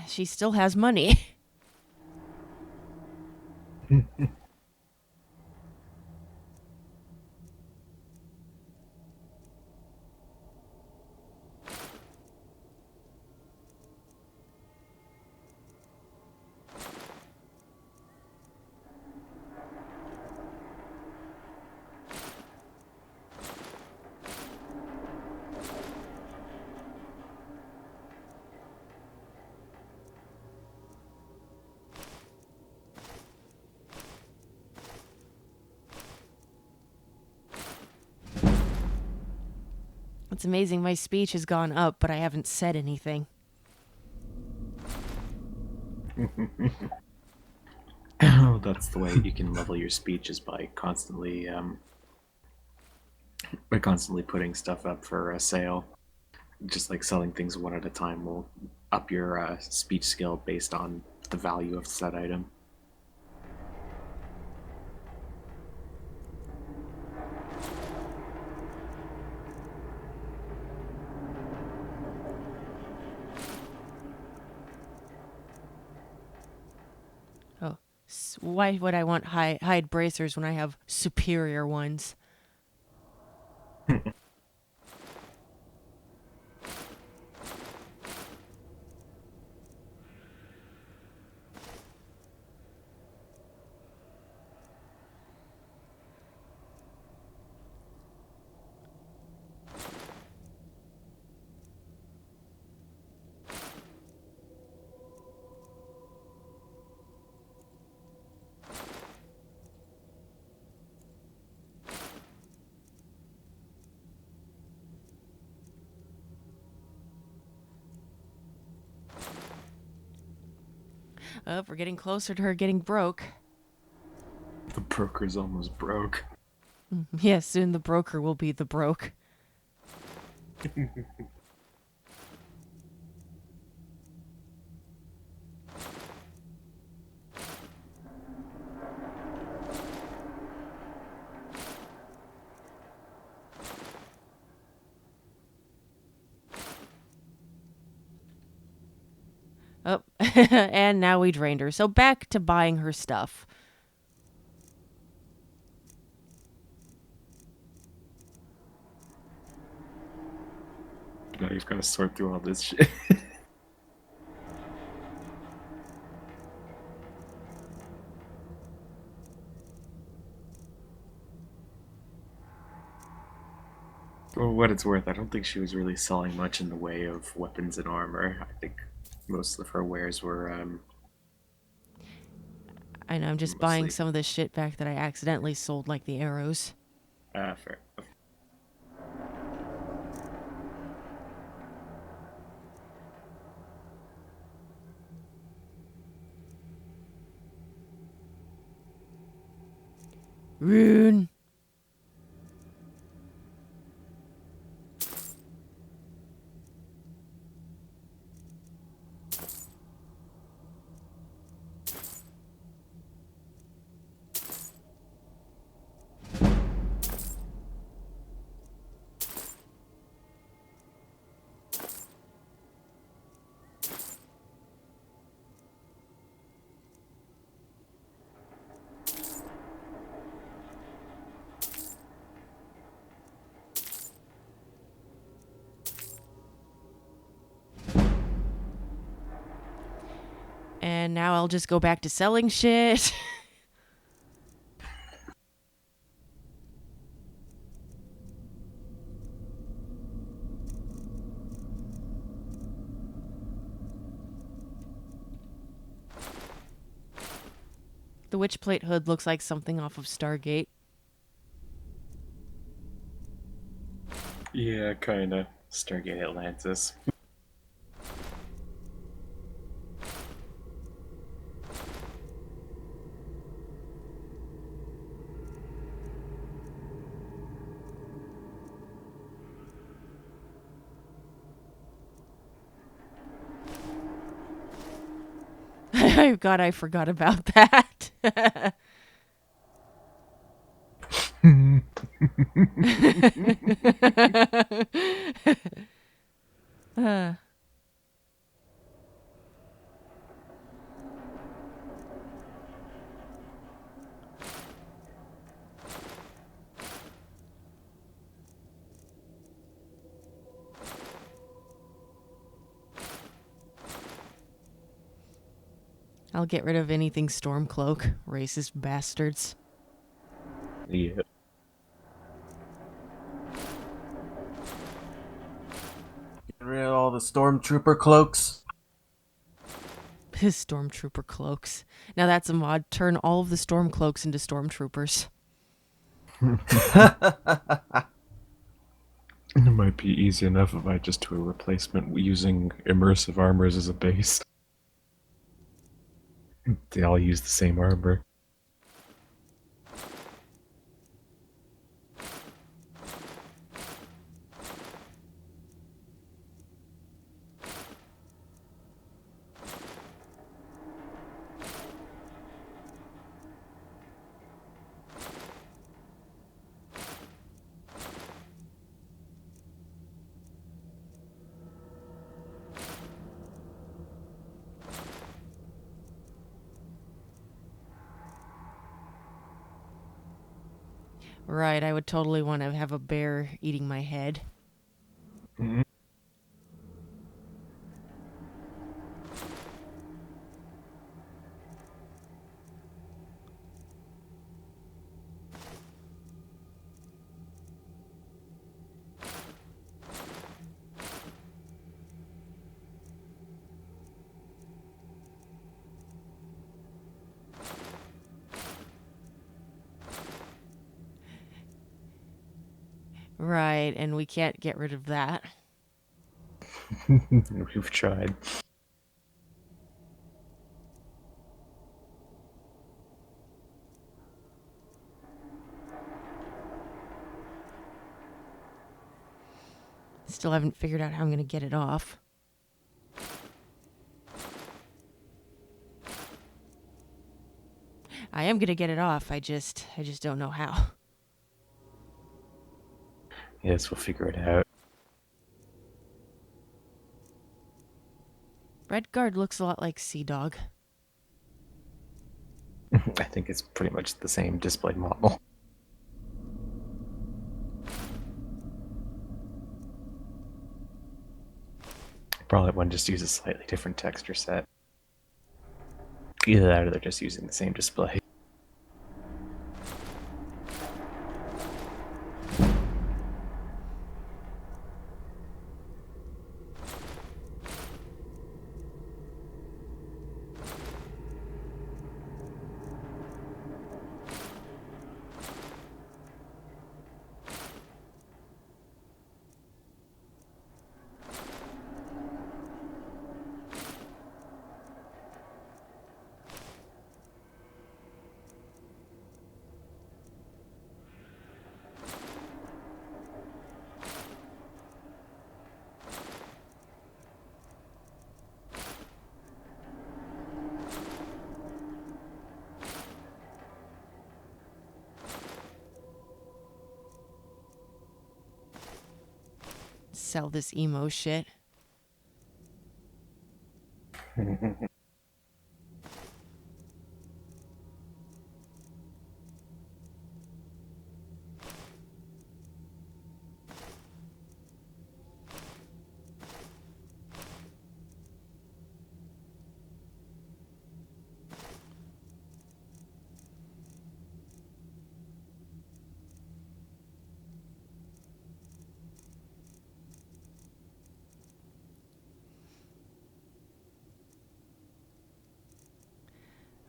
She still has money. It's amazing, my speech has gone up, but I haven't said anything. That's the way you can level your speech, is by constantly putting stuff up for sale. Just like selling things one at a time will up your speech skill based on the value of said item. Oh, why would I want hide bracers when I have superior ones? We're getting closer to her getting broke. The broker's almost broke. Yes, soon the broker will be the broke. Oh, and now we drained her. So back to buying her stuff. Now you've got to sort through all this shit. For what it's worth, I don't think she was really selling much in the way of weapons and armor. I think most of her wares were I know, I'm just buying some of this shit back that I accidentally sold, like the arrows. fair. Rune. And now I'll just go back to selling shit. The Witchplate hood looks like something off of Stargate. Yeah, kinda. Stargate Atlantis. God, I forgot about that. I'll get rid of anything Stormcloak, racist bastards. Yeah. Get rid of all the stormtrooper cloaks. His Stormtrooper cloaks. Now that's a mod. Turn all of the Stormcloaks into Stormtroopers. It might be easy enough if I just do a replacement using immersive armors as a base. They all use the same armor. Right, I would totally want to have a bear eating my head. Mm-hmm. Right, and we can't get rid of that. We've tried. Still haven't figured out how I'm going to get it off. I am going to get it off. I just don't know how. Yes, we'll figure it out. Redguard looks a lot like Sea Dog. I think it's pretty much the same display model. Probably one just uses a slightly different texture set. Either that or they're just using the same display. Sell this emo shit.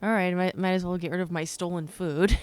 Alright, might as well get rid of my stolen food.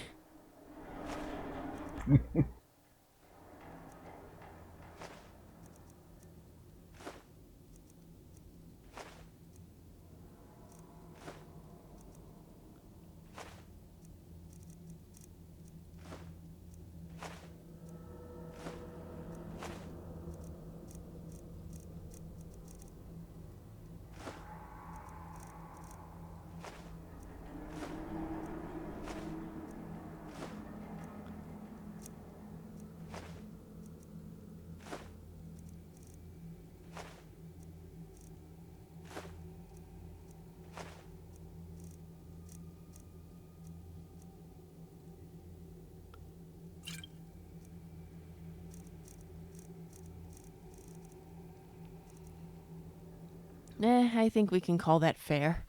I think we can call that fair.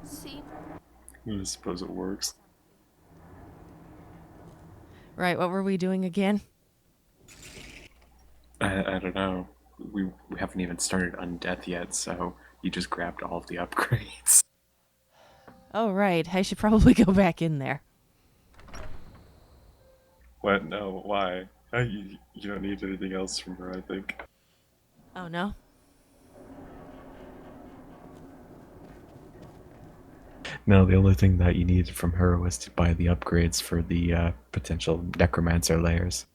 See? I suppose it works. Right, what were we doing again? I don't know. We haven't even started Undeath yet, so you just grabbed all of the upgrades. Oh, right. I should probably go back in there. What? No, why? You don't need anything else from her, I think. Oh, no? No, the only thing that you needed from her was to buy the upgrades for the potential necromancer layers.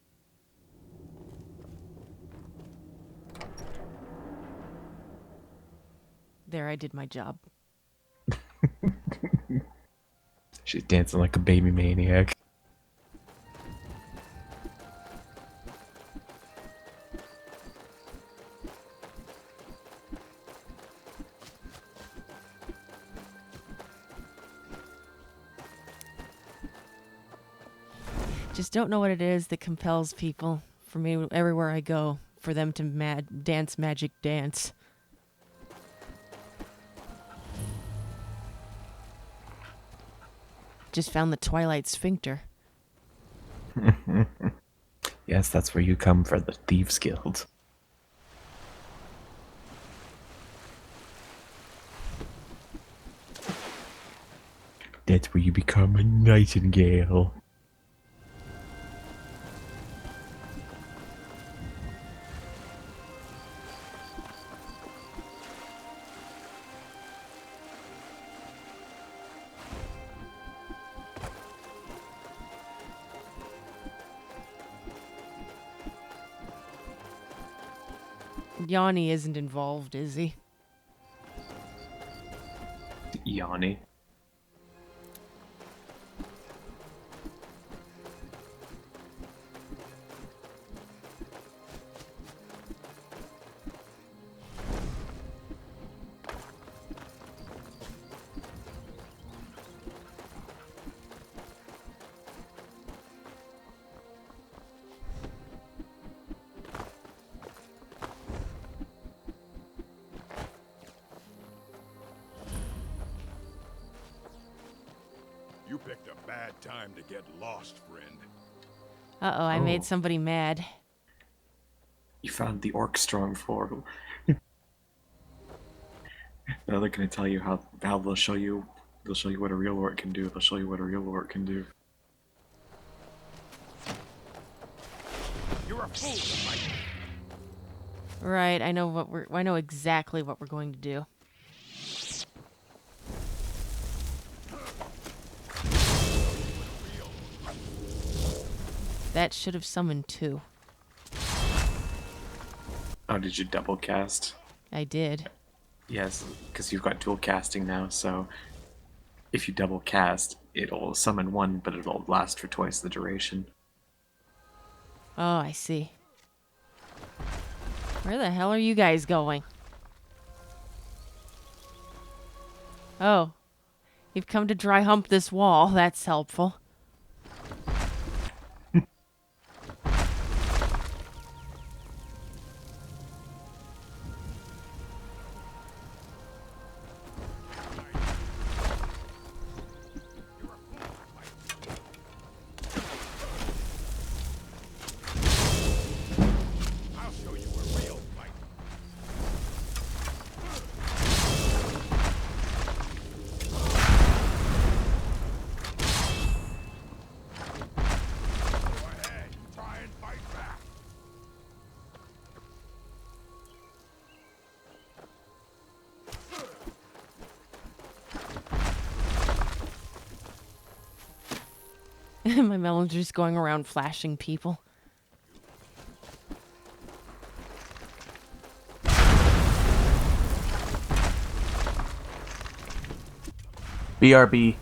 There, I did my job. She's dancing like a baby maniac. Just don't know what it is that compels people, for me, everywhere I go, for them to dance magic dance. Just found the Twilight Sphincter. Yes, that's where you come for the Thieves Guild. That's where you become a nightingale. Yanni isn't involved, is he? Yanni. You picked a bad time to get lost, friend. Uh-oh, I made somebody mad. You found the orc strong form. Now they're gonna tell you how they'll show you what a real orc can do. They'll show you what a real orc can do. You're a fool, Mike. Right, I know exactly what we're going to do. That should have summoned two. Oh, did you double cast? I did. Yes, because you've got dual casting now, so if you double cast, it'll summon one, but it'll last for twice the duration. Oh, I see. Where the hell are you guys going? Oh. You've come to dry hump this wall. That's helpful. My melon's just going around flashing people. BRB.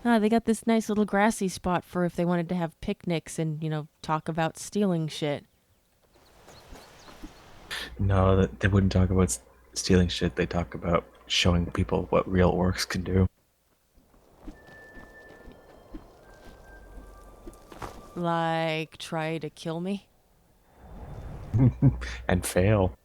Ah, they got this nice little grassy spot for if they wanted to have picnics and, talk about stealing shit. No, they wouldn't talk about stealing shit. They talk about showing people what real orcs can do. Like, try to kill me? And fail.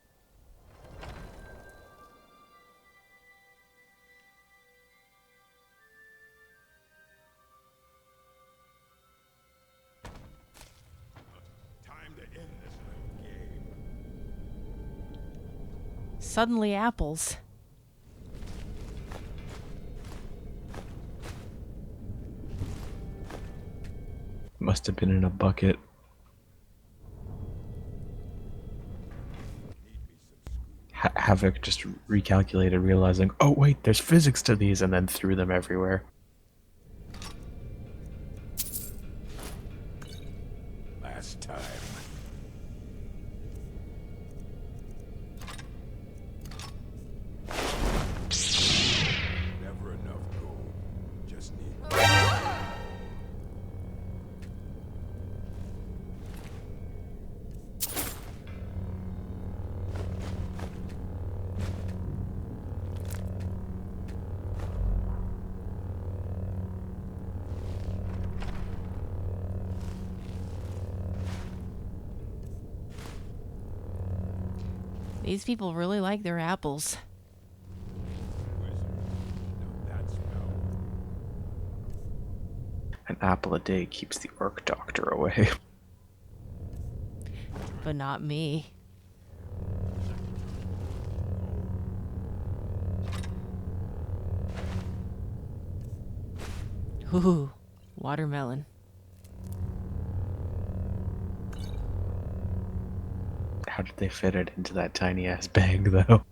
Time to end this little game. Suddenly apples. Must have been in a bucket. Havoc just recalculated, realizing, oh wait, there's physics to these, and then threw them everywhere. Last time. Never enough gold. Just need. These people really like their apples. An apple a day keeps the orc doctor away. But not me. Ooh, watermelon. How did they fit it into that tiny ass bag, though?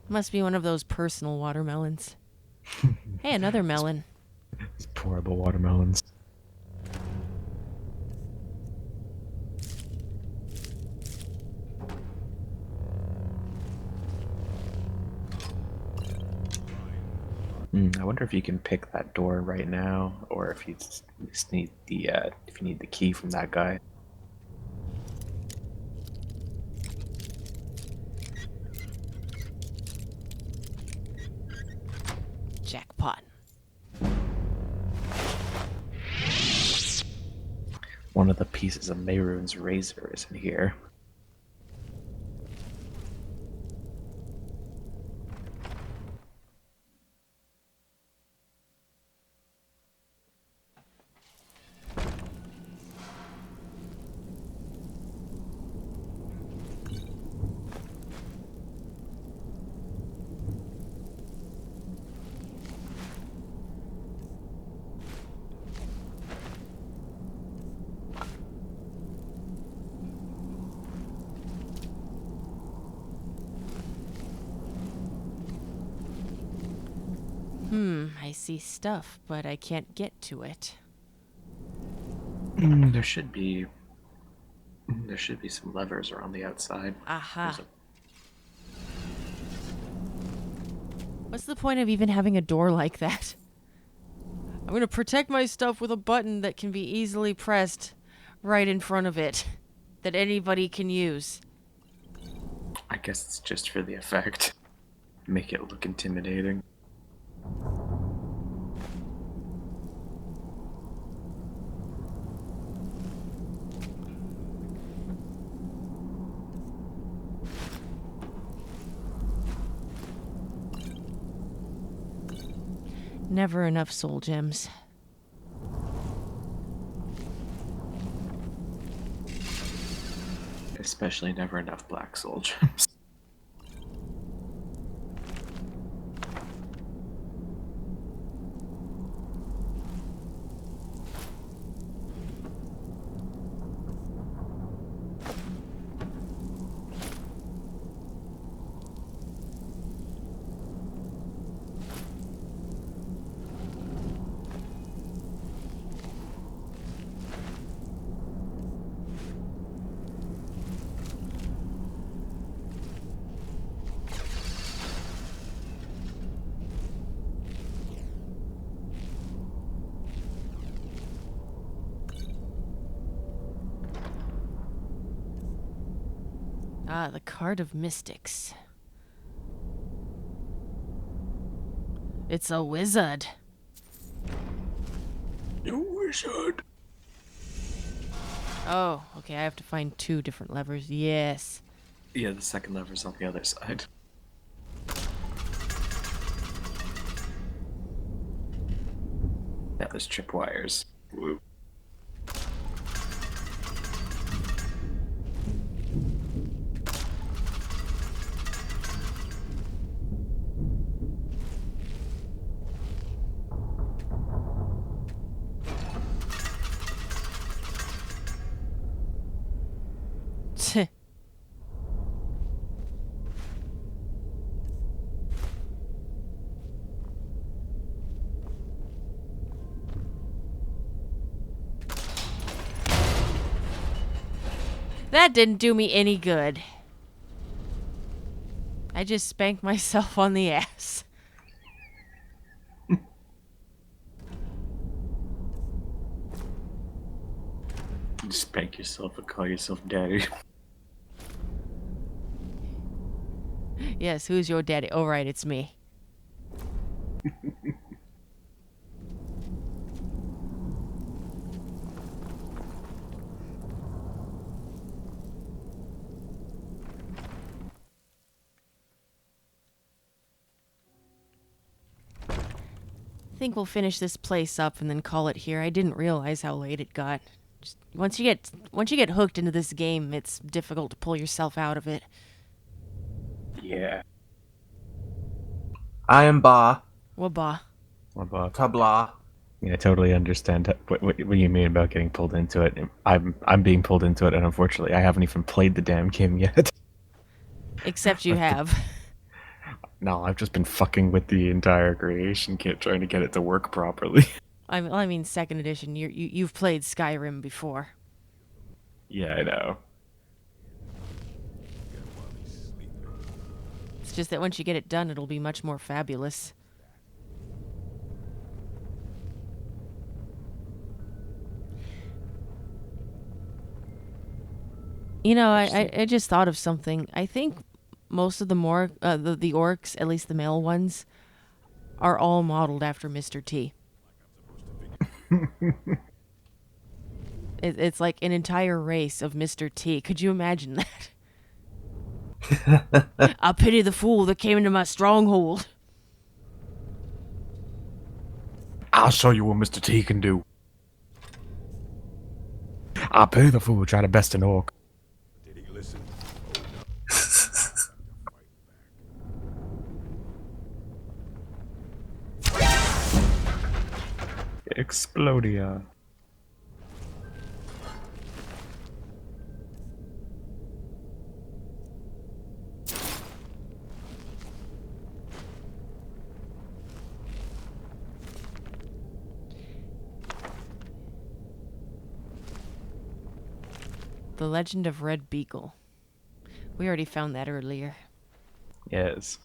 Must be one of those personal watermelons. Hey, another melon. These pourable watermelons. I wonder if you can pick that door right now, or if you just need the if you need the key from that guy. Jackpot. One of the pieces of Mehrunes' razor is in here. I see stuff, but I can't get to it. There should be some levers around the outside. Aha. What's the point of even having a door like that? I'm gonna protect my stuff with a button that can be easily pressed right in front of it, that anybody can use. I guess it's just for the effect. Make it look intimidating. Never enough soul gems. Especially never enough black soul gems. Ah, the Card of Mystics. It's a wizard. You wizard. Oh, okay, I have to find 2 different levers. Yes. Yeah, the second lever's on the other side. Yeah, there's tripwires. Woo. That didn't do me any good. I just spanked myself on the ass. Spank yourself and call yourself daddy. Yes, who's your daddy? Oh, right, it's me. I think we'll finish this place up and then call it here. I didn't realize how late it got. Just, once you get hooked into this game, it's difficult to pull yourself out of it. Yeah. I am Ba. Wabah. What about? Tabla. Yeah, I totally understand what you mean about getting pulled into it. I'm being pulled into it, and unfortunately, I haven't even played the damn game yet. Except you have. No, I've just been fucking with the entire creation kit, trying to get it to work properly. I mean, second edition. You've played Skyrim before. Yeah, I know. It's just that once you get it done, it'll be much more fabulous. You know, I just thought of something. I think most of the orcs, at least the male ones, are all modeled after Mr. T. It's like an entire race of Mr. T. Could you imagine that? I pity the fool that came into my stronghold. I'll show you what Mr. T can do. I pay the fool try to best an orc. Did he listen? Explodia. The Legend of Red Beagle. We already found that earlier. Yes.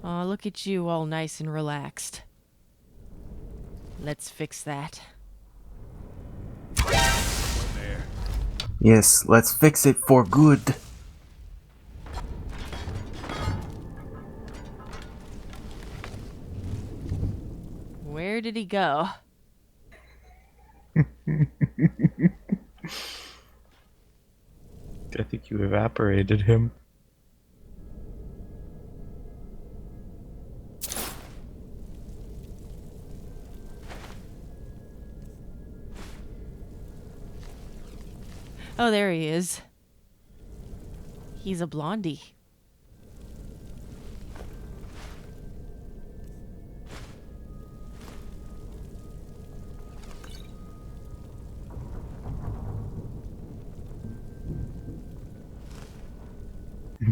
Aw, look at you all nice and relaxed. Let's fix that. Yes, let's fix it for good. Where did he go? I think you evaporated him. Oh, there he is. He's a blondie.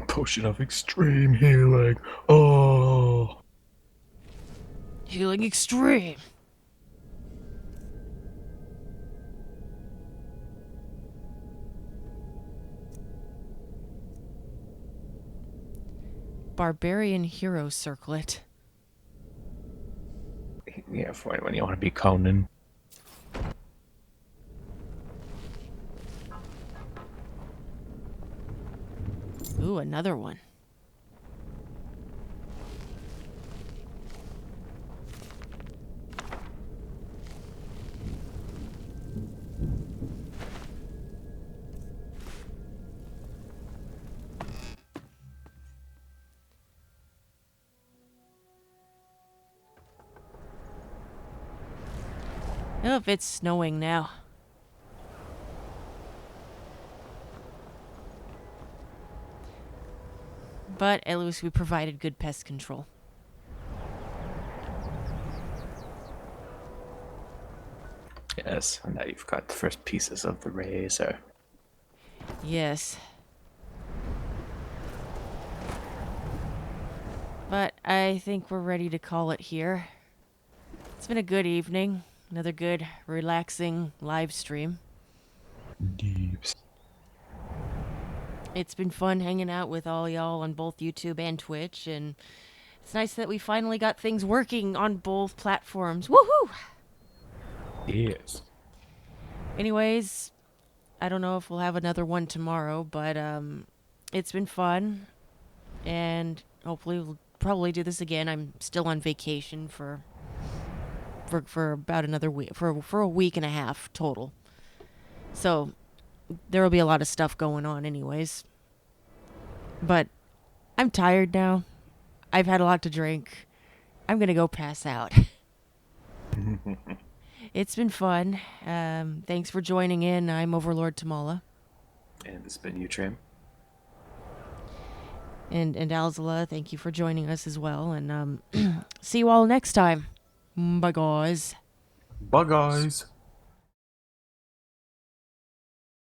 Potion of extreme healing. Oh. Healing extreme. Barbarian Hero Circlet. Yeah, for when you want to be Conan. Ooh, another one. Oh, it's snowing now. But at least we provided good pest control. Yes, and now you've got the first pieces of the razor. Yes. But I think we're ready to call it here. It's been a good evening. Another good, relaxing live stream. Deeps. It's been fun hanging out with all y'all on both YouTube and Twitch, and it's nice that we finally got things working on both platforms. Woohoo! Yes. Anyways, I don't know if we'll have another one tomorrow, but it's been fun, and hopefully we'll probably do this again. I'm still on vacation for about another week, for a week and a half total. So there will be a lot of stuff going on anyways. But I'm tired now. I've had a lot to drink. I'm going to go pass out. It's been fun. Thanks for joining in. I'm Overlord Tamala. And this has been you, Trim. And Alzala, thank you for joining us as well. And see you all next time. Bye, guys. Bye, guys.